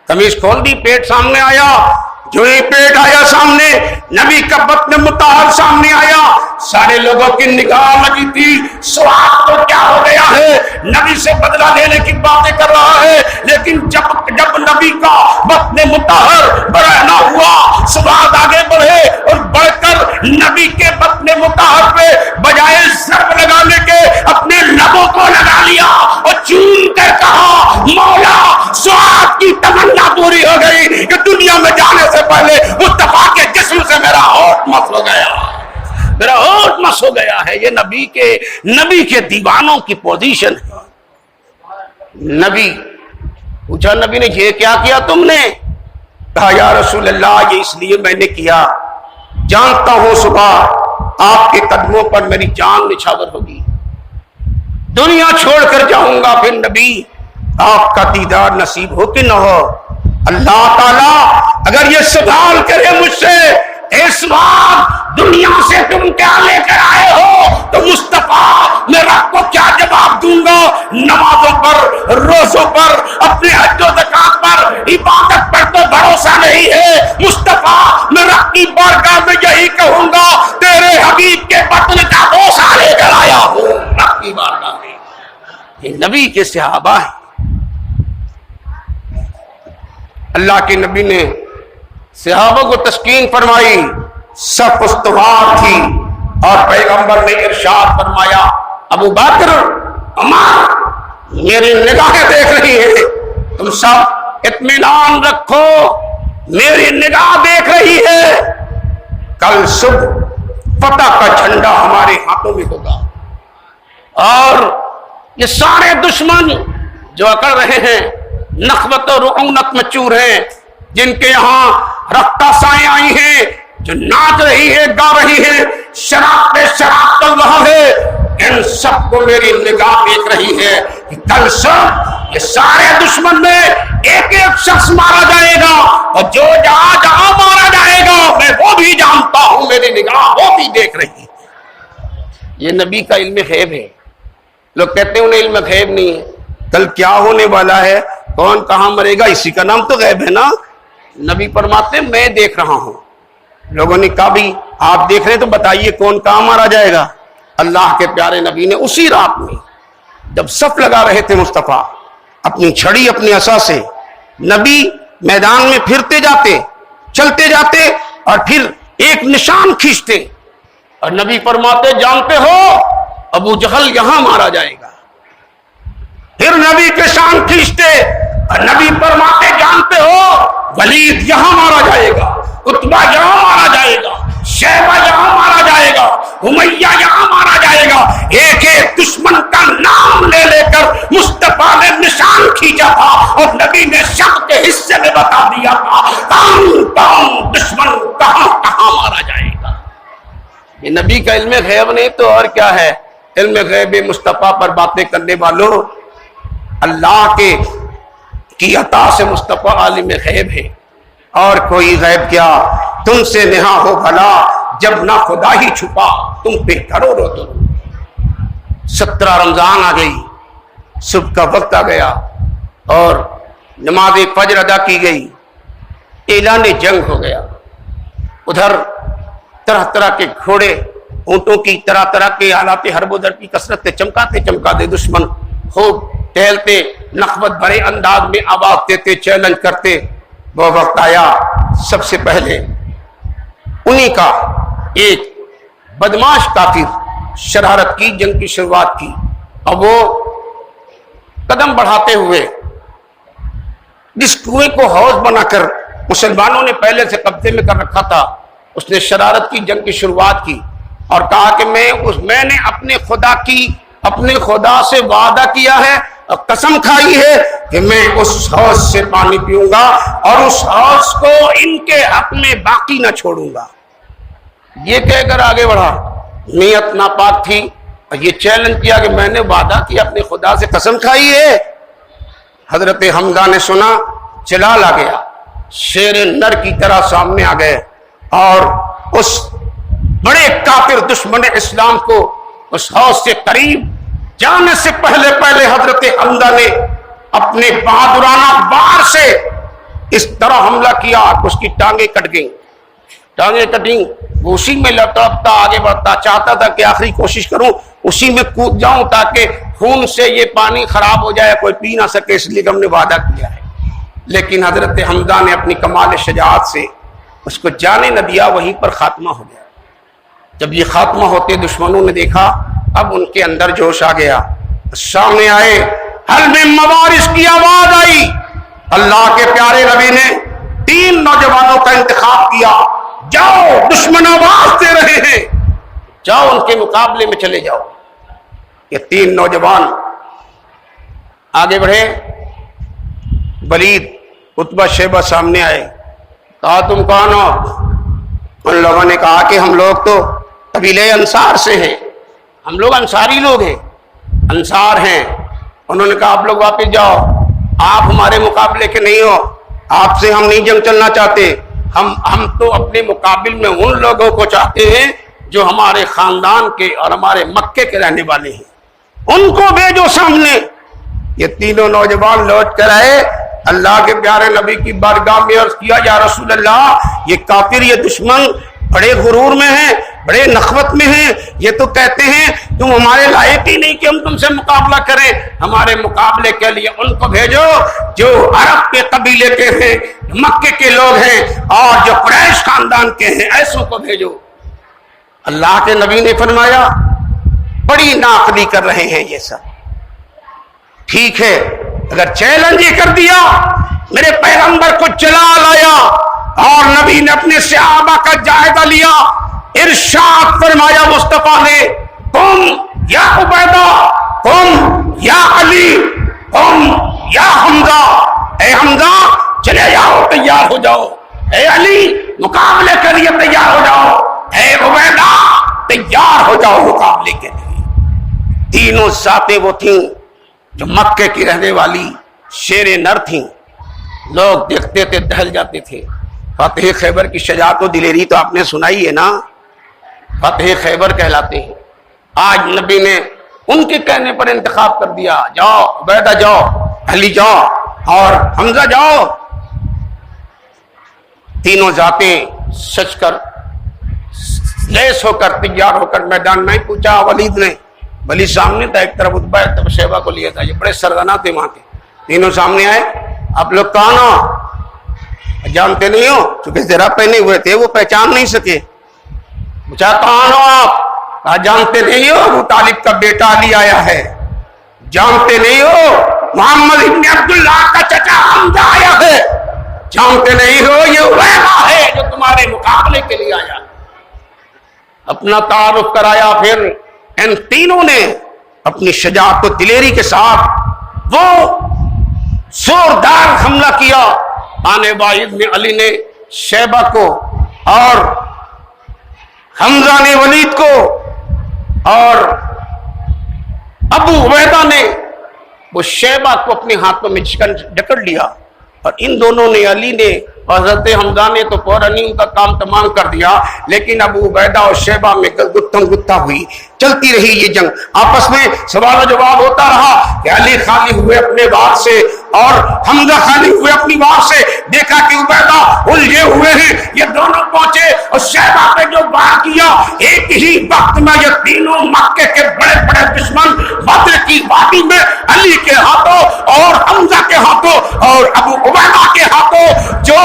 قمیص کھول دی، پیٹ سامنے آیا۔ جو یہ پیٹ آیا سامنے، نبی کا بطن مطہر سامنے آیا، سارے لوگوں کی نگاہ لگی تھی، سواد کو کیا ہو گیا ہے؟ نبی سے بدلہ لینے کی باتیں کر رہا ہے، لیکن جب نبی کا بطن مطہر برہنہ ہوا، سواد آگے بڑھے اور بڑھ کر نبی کے بطن مطہر پہ بجائے ضرب لگانے کے اپنے لبوں کو لگا لیا اور چوم کر کہا مولا سواد کی تمنا پوری ہو گئی کہ دنیا میں جانے سے پہلے مصطفیٰ کے جسم سے میرا ہوٹ مس ہو گیا، میرا ہوٹ مس ہو گیا ہے۔ یہ نبی کے دیوانوں کی پوزیشن ہے۔ نبی پوچھا، نبی نے یہ کیا کیا تم نے؟ کہا یا رسول اللہ یہ اس لیے میں نے کیا، جانتا ہوں صبح آپ کے قدموں پر میری جان نچھاور ہوگی، دنیا چھوڑ کر جاؤں گا، پھر نبی آپ کا دیدار نصیب ہو کہ نہ ہو۔ اللہ تعالیٰ اگر یہ سوال کرے مجھ سے اس وقت دنیا سے تم کیا لے کر آئے ہو، تو مصطفیٰ میں رب کو کیا جواب دوں گا؟ نمازوں پر، روزوں پر، اپنے حج و زکات پر، عبادت پر تو بھروسہ نہیں ہے۔ مصطفیٰ میں رب کی بارگاہ میں یہی کہوں گا تیرے حبیب کے بطن کا بوسہ لے کر آیا ہوں رب کی بارگاہ میں۔ نبی کے صحابہ ہیں۔ اللہ کے نبی نے صحابہ کو تسکین فرمائی، صف استوار تھی، اور پیغمبر نے ارشاد فرمایا ابو بکر عمر میری نگاہیں دیکھ رہی ہے، تم سب اطمینان رکھو، میری نگاہ دیکھ رہی ہے، کل صبح فتح کا جھنڈا ہمارے ہاتھوں میں ہوگا، اور یہ سارے دشمن جو اکڑ رہے ہیں، نخوت اور رعونت میں چور ہیں، جن کے یہاں رقاصائیں آئی ہیں، جو ناچ رہی ہے، گا رہی ہے، شراب پہ شراب چل رہا ہے، ان سب کو میری نگاہ دیکھ رہی ہے کہ کل سب یہ سارے دشمن میں ایک ایک شخص مارا جائے گا، اور جو جہاں جہاں مارا جائے گا میں وہ بھی جانتا ہوں، میری نگاہ وہ بھی دیکھ رہی ہے۔ یہ نبی کا علم غیب ہے۔ لوگ کہتے ہیں انہیں علم غیب نہیں ہے، کل کیا ہونے والا ہے، کون کہاں مرے گا، اسی کا نام تو غیب ہے نا۔ نبی فرماتے ہیں میں دیکھ رہا ہوں۔ لوگوں نے کہا بھی آپ دیکھ رہے ہیں تو بتائیے کون کہاں مارا جائے گا۔ اللہ کے پیارے نبی نے اسی رات میں جب صف لگا رہے تھے مصطفیٰ، اپنی چھڑی اپنے عصا سے نبی میدان میں پھرتے جاتے، چلتے جاتے، اور پھر ایک نشان کھینچتے، اور نبی فرماتے جانتے ہو ابو جہل یہاں مارا جائے گا، پھر نبی کے شان کھینچتے، اور نبی فرماتے جانتے ہو ولید یہاں مارا جائے گا، عتبہ یہاں مارا جائے گا، شیبہ یہاں مارا جائے گا، امیہ یہاں مارا جائے گا۔ ایک ایک دشمن کا نام لے لے کر مصطفیٰ نے نشان کھینچا تھا، اور نبی نے شب کے حصے میں بتا دیا تھا کون کون دشمن کہاں کہاں مارا جائے گا۔ یہ نبی کا علم غیب نہیں تو اور کیا ہے؟ علم غیب مصطفیٰ پر باتیں کرنے والوں، اللہ کی عطا سے مصطفیٰ عالم غیب ہے، اور کوئی غیب کیا، تم سے نہا ہو بھلا جب نہ خدا ہی چھپا تم پہ کرو رو تو۔ 17 رمضان آ گئی، صبح کا وقت آ گیا، اور نماز فجر ادا کی گئی، اعلان جنگ ہو گیا۔ ادھر طرح طرح کے گھوڑے، اونٹوں کی طرح طرح کے آلات حرب و در کی کثرت سے چمکاتے چمکاتے دشمن خوب ٹہلتے، نخوت بھرے انداز میں آواز دیتے، چیلنج کرتے۔ وہ وقت آیا، سب سے پہلے انہی کا ایک بدماش کافر شرارت کی، جنگ کی شروعات کی، اور وہ قدم بڑھاتے ہوئے جس کنویں کو حوض بنا کر مسلمانوں نے پہلے سے قبضے میں کر رکھا تھا، اس نے شرارت کی، جنگ کی شروعات کی، اور کہا کہ میں نے اپنے خدا سے وعدہ کیا ہے اور قسم کھائی ہے کہ میں اس حوض سے پانی پیوں گا، اور اس حوض کو ان کے حق میں باقی نہ چھوڑوں گا۔ یہ کہہ کر آگے بڑھا، نیت ناپاک تھی، اور یہ چیلنج کیا کہ میں نے وعدہ کیا، اپنے خدا سے قسم کھائی ہے۔ حضرت حمزہ نے سنا، جلال آ گیا، شیر نر کی طرح سامنے آ گئے، اور اس بڑے کافر دشمن اسلام کو اس حوض سے قریب جانے سے پہلے حضرت حمزہ نے اپنے بہادرانہ وار سے اس طرح حملہ کیا کہ اس کی ٹانگیں کٹ گئیں۔ ٹانگیں کٹیں، وہ اسی میں لڑتا آگے بڑھتا، چاہتا تھا کہ آخری کوشش کروں اسی میں کود جاؤں تاکہ خون سے یہ پانی خراب ہو جائے، کوئی پی نہ سکے، اس لیے ہم نے وعدہ کیا ہے۔ لیکن حضرت حمزہ نے اپنی کمال شجاعت سے اس کو جانے نہ دیا، وہیں پر خاتمہ ہو گیا۔ جب یہ خاتمہ ہوتے دشمنوں نے دیکھا، اب ان کے اندر جوش آ گیا، سامنے آئے، حل میں موارث کی آواز آئی۔ اللہ کے پیارے نبی نے 3 نوجوانوں کا انتخاب کیا، جاؤ دشمن آواز دے رہے ہیں، جاؤ ان کے مقابلے میں چلے جاؤ۔ یہ 3 نوجوان آگے بڑھے، ولید، عتبہ، شیبہ سامنے آئے، کہا تم کون ہو؟ ان لوگوں نے کہا کہ ہم لوگ تو قبیلے انصار سے ہیں، ہم لوگ انصاری لوگ ہیں، انصار ہیں۔ انہوں نے کہا آپ لوگ واپس جاؤ، آپ ہمارے مقابلے کے نہیں ہو، آپ سے ہم نہیں جنگ چلنا چاہتے، ہم تو اپنے مقابل میں ان لوگوں کو چاہتے ہیں جو ہمارے خاندان کے اور ہمارے مکے کے رہنے والے ہیں، ان کو بھیجو سامنے۔ یہ تینوں نوجوان لوٹ کر آئے، اللہ کے پیارے نبی کی بارگاہ میں عرض کیا، یا رسول اللہ، یہ کافر، یہ دشمن بڑے غرور میں ہیں، بڑے نخوت میں ہیں، یہ تو کہتے ہیں تم ہمارے لائق ہی نہیں کہ ہم تم سے مقابلہ کریں، ہمارے مقابلے کے لیے ان کو بھیجو جو عرب کے قبیلے کے ہیں، مکے کے لوگ ہیں اور جو قریش خاندان کے ہیں، ایسوں کو بھیجو۔ اللہ کے نبی نے فرمایا بڑی ناقدی کر رہے ہیں یہ سب، ٹھیک ہے اگر چیلنج ہی کر دیا، میرے پیغمبر کو جلا لایا اور نبی نے اپنے صحابہ کا جائزہ لیا، ارشاد فرمایا مصطفیٰ نے، تم یا عبیدہ، تم یا علی، تم یا حمزہ، اے حمزہ چلے جاؤ تیار ہو جاؤ، اے علی مقابلے کے لیے تیار ہو جاؤ، اے عبیدہ تیار ہو جاؤ مقابلے کے لیے۔ تینوں ذاتیں وہ تھیں جو مکے کی رہنے والی شیر نر تھیں، لوگ دیکھتے تھے دہل جاتے تھے۔ فتح خیبر کی شجاعت و دلیری تو آپ نے سنائی ہے نا، فتح خیبر کہلاتے ہیں۔ آج نبی نے ان کے کہنے پر انتخاب کر دیا، جاؤ عبیدہ جاؤ، علی جاؤ اور حمزہ جاؤ۔ تینوں ذاتیں سچ کر لیس ہو کر تیار ہو کر میدان میں پوچھا ولید نے، ولی سامنے تھا، ایک طرف عتبہ ایک طرف شیبہ کو لیا تھا، یہ بڑے سرگنا تھے وہاں کے۔ تینوں سامنے آئے، آپ لوگ کون ہو؟ جانتے نہیں ہو؟ چونکہ زرہ پہنے ہوئے تھے وہ پہچان نہیں سکے۔ پوچھا کون ہو آپ؟ کہا جانتے نہیں ہو ابو طالب کا بیٹا علی آیا ہے؟ جانتے نہیں ہو محمد ابن عبداللہ کا چچا حمزہ آیا ہے؟ جانتے نہیں ہو یہ عبیدہ ہے جو تمہارے مقابلے کے لیے آیا؟ اپنا تعارف کرایا۔ پھر ان تینوں نے اپنی شجاعت و دلیری کے ساتھ وہ زوردار حملہ کیا۔ آنے واحد میں علی نے شیبہ کو اور حمزہ نے ولید کو اور ابو عبیدہ نے وہ شیبہ کو اپنے ہاتھوں میں جکڑ لیا، اور ان دونوں نے، علی نے اور حضرت حمزہ نے تو فوراً ان کا کام تمام کر دیا، لیکن ابو عبیدہ اور شیبہ میں گتھم گتھا ہوئی، چلتی رہی یہ جنگ، آپس میں سوال و جواب ہوتا رہا کہ علی خالی ہوئے اپنے وار سے اور حمزہ خالی ہوئے اپنی وار سے، دیکھا کہ عبیدہ الجھے ہوئے ہیں، یہ دونوں پہنچے اور شیبہ پہ جو وار کیا، ایک ہی وقت میں یہ تینوں مکے کے بڑے بڑے دشمن بدر کی وادی میں علی کے ہاتھوں اور حمزہ کے ہاتھوں اور ابو عبیدہ کے ہاتھوں جو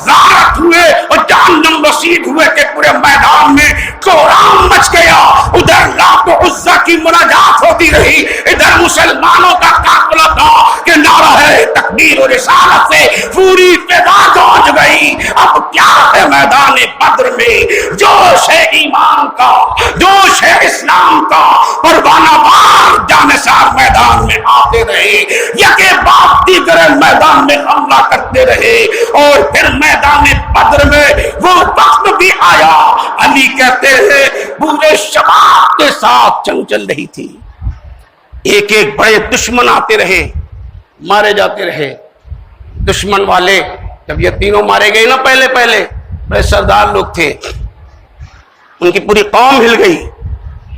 غارت ہوئے اور جہنم رسید ہوئے کہ پورے میدان میں کوہرام مچ گیا۔ ادھر لات و عزا کی مناجات ہوتی رہی، ادھر مسلمانوں کا قافلہ تھا کہ نعرہ ہے تکبیر و رسالت سے پوری فضا گونج گئی۔ اب کیا ہے میدان بدر میں؟ جوش ہے ایمان کا، جوش ہے اسلام کا، پروانہ وار جانثار میدان میں آتے رہے، یکے بعد دیگر میدان میں حملہ کرتے رہے، اور پھر میدان بدر میں وہ وقت بھی آیا، علی کہتے ہیں پورے شباب کے ساتھ جنگ چل رہی تھی، ایک ایک بڑے دشمن آتے رہے، مارے جاتے رہے۔ دشمن والے جب یہ تینوں مارے گئے نا، پہلے بڑے سردار لوگ تھے، ان کی پوری قوم ہل گئی،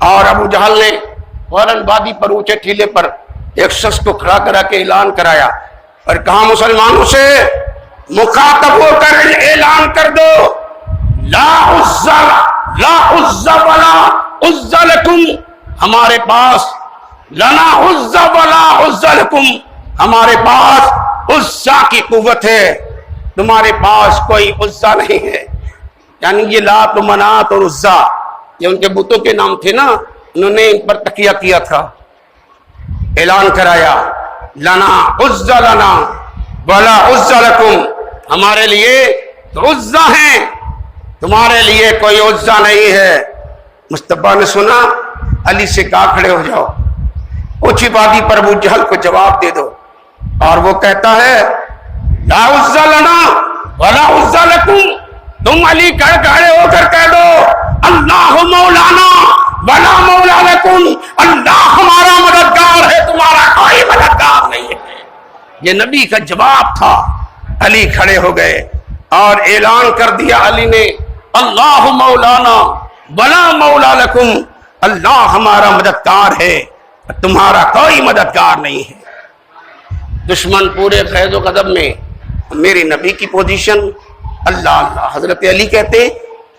اور ابو جہل نے فوراً وادی پر اونچے ٹیلے پر ایک شخص کو کھڑا کرا کے اعلان کرایا اور کہا مسلمانوں سے مخاطب ہو کر اعلان کر دو، لا عزا ولا عزا لکم، ہمارے پاس لنا عزا ولا عزا لکم، ہمارے پاس عزا کی قوت ہے، تمہارے پاس کوئی عزا نہیں ہے۔ یعنی یہ لات و منات اور عزا یہ ان کے بتوں کے نام تھے نا، انہوں نے ان پر تکیہ کیا تھا۔ اعلان کرایا لنا عزا لنا ولا عزا لکم، ہمارے لیے تو عزا ہیں، تمہارے لیے کوئی عزا نہیں ہے۔ مصطفیٰ نے سنا، علی سے کہا کھڑے ہو جاؤ، اونچی وادی پر ابو جہل کو جواب دے دو، اور وہ کہتا ہے لا عزا لنا ولا عزا لکم، تم علی کھڑے ہو کر کہہ دو اللہ مولانا ولا مولا لکم، اللہ ہمارا مددگار ہے، تمہارا کوئی مددگار نہیں ہے۔ یہ نبی کا جواب تھا۔ علی کھڑے ہو گئے اور اعلان کر دیا علی نے، اللہ مولانا ولا مولا لکم، اللہ ہمارا مددگار ہے، تمہارا کوئی مددگار نہیں ہے۔ دشمن پورے فیض و غضب میں، میرے نبی کی پوزیشن اللہ اللہ، حضرت علی کہتے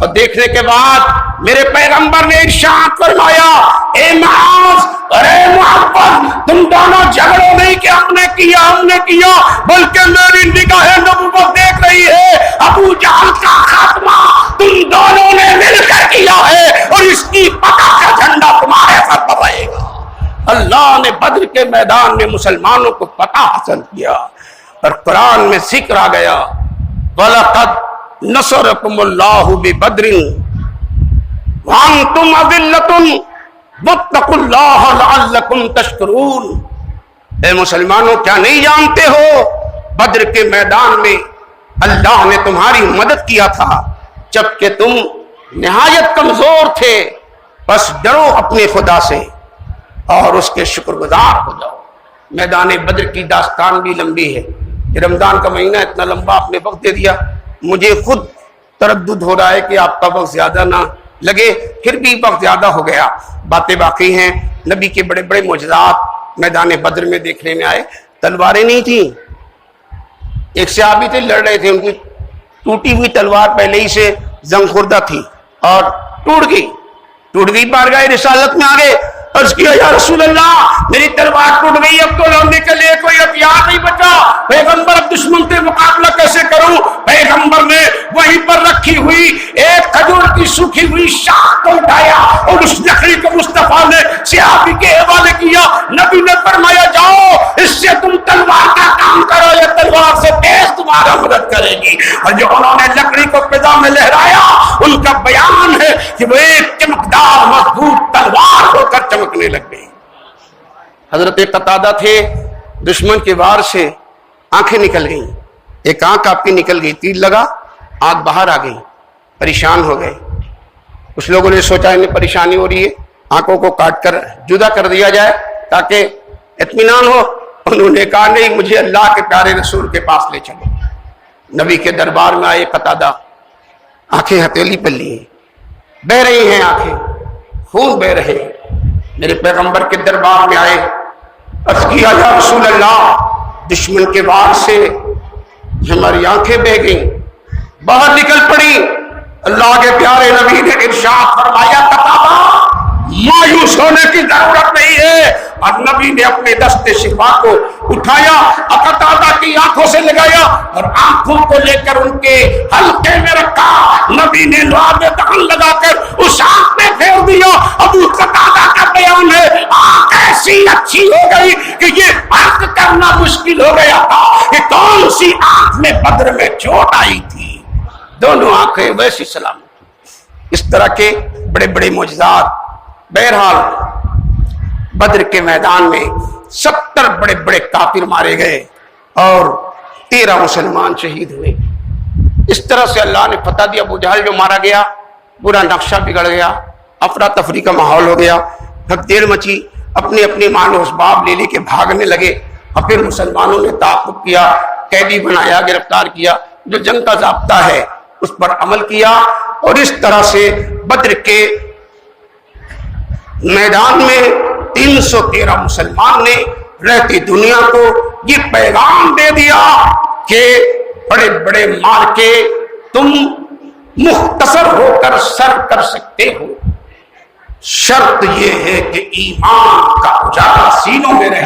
اور دیکھنے کے بعد میرے پیغمبر نے ارشاد فرمایا اے معاذ اور اے محمد تم دونوں جھگڑو نہیں کہ ہم نے کیا بلکہ میری نگاہ نبوت دیکھ رہی ہے ابو جہل کا خاتمہ تم دونوں نے مل کر کیا ہے اور اس کی فتح کا جھنڈا تمہارے سر پر رہے گا۔ اللہ نے بدر کے میدان میں مسلمانوں کو فتح حاصل کیا اور قرآن میں ذکر آ گیا وَلَقَدْ نَصَرَكُمُ اللَّهُ بِبَدْرٍ وَأَنْتُمْ أَذِلَّةٌ وَاتَّقُوا اللَّهَ لَعَلَّكُمْ تَشْكُرُونَ۔ اے مسلمانوں کیا نہیں جانتے ہو بدر کے میدان میں اللہ نے تمہاری مدد کیا تھا جبکہ تم نہایت کمزور تھے، بس ڈرو اپنے خدا سے اور اس کے شکر گزار ہو جاؤ۔ میدان بدر کی داستان بھی لمبی ہے، یہ رمضان کا مہینہ اتنا لمبا آپ نے وقت دے دیا، مجھے خود تردد ہو رہا ہے کہ آپ کا وقت زیادہ نہ لگے، پھر بھی وقت زیادہ ہو گیا، باتیں باقی ہیں۔ نبی کے بڑے بڑے معجزات میدان بدر میں دیکھنے میں آئے۔ تلواریں نہیں تھیں، ایک صحابی تھے لڑ رہے تھے، ان کی ٹوٹی ہوئی تلوار پہلے ہی سے زنگ خوردہ تھی اور ٹوٹ گئی بارگاہ رسالت میں آگے عرض کیا یا رسول اللہ میری تلوار ٹوٹ گئی، اب تو لڑنے کے لیے کوئی ہتھیار نہیں بچا، پیغمبر اب دشمن سے مقابلہ کیسے کروں؟ پیغمبر نے وہیں پر رکھی ہوئی ایک کھجور کی سوکھی ہوئی شاخ کو اٹھایا اور اس لکڑی کو مصطفیٰ نے صحابی کے حوالے کیا۔ نبی نے فرمایا جاؤ اس سے تم تلوار کا کام کرو، یہ تلوار سے تیز تمہارا مدد کرے گی۔ اور جو انہوں نے لکڑی کو فضا میں لہرایا ان کا بیان ہے کہ وہ ایک چمکدار مضبوط تلوار ہو کر چمکنے لگ گئی۔ حضرت قتادہ تھے، دشمن کے وار سے آنکھیں نکل گئیں، ایک آنکھ آپ کی نکل گئی، تیر لگا آنکھ باہر آ گئی، پریشان ہو گئے۔ کچھ لوگوں نے سوچا انہیں پریشانی ہو رہی ہے آنکھوں کو کاٹ کر جدا کر دیا جائے تاکہ اطمینان ہو۔ انہوں نے کہا نہیں، مجھے اللہ کے پیارے رسول کے پاس لے چلو۔ نبی کے دربار میں آئے قتادہ، آنکھیں ہتھیلی پر لی ہیں، بہ رہی ہیں آنکھیں، خون بہ رہے ہیں۔ میرے پیغمبر کے دربار میں آئے، عرض کیا یا رسول اللہ دشمن کے وار سے ہماری آنکھیں بہ گئیں، باہر نکل پڑی۔ اللہ کے پیارے نبی نے ارشاد فرمایا قتادہ مایوس ہونے کی ضرورت نہیں ہے، اور نبی نے اپنے دست شفا کو اٹھایا، قتادہ کی آنکھوں سے لگایا اور آنکھوں کو لے کر ان کے حلقے میں رکھا۔ نبی نے لعاب دہن لگا کر اس آنکھ میں پھیر دیا۔ ابو قتادہ کا بیان ہے آنکھ ایسی اچھی ہو گئی کہ یہ فرق کرنا مشکل ہو گیا تھا کہ کون سی آنکھ میں بدر میں چوٹ آئی تھی، دونوں آنکھیں ویسی سلامت۔ اس طرح کے بڑے بڑے معجزات۔ بہرحال بدر کے میدان میں 70 بڑے بڑے کافر مارے گئے اور 13 مسلمان شہید ہوئے۔ اس طرح سے اللہ نے فتح دیا۔ ابو جہل جو مارا گیا، پورا نقشہ بگڑ گیا، افراتفری کا ماحول ہو گیا، ہلچل مچی، اپنے اپنے مال و اسباب لے کے بھاگنے لگے، اور پھر مسلمانوں نے تعاقب کیا، قیدی بنایا، گرفتار کیا، جو جنگ کا ضابطہ ہے اس پر عمل کیا، اور اس طرح سے بدر کے میدان میں 313 مسلمان نے رہتی دنیا کو یہ پیغام دے دیا کہ بڑے بڑے مارکے تم مختصر ہو کر سر کر سکتے ہو، شرط یہ ہے کہ ایمان کا اجالا سینوں میں رہے۔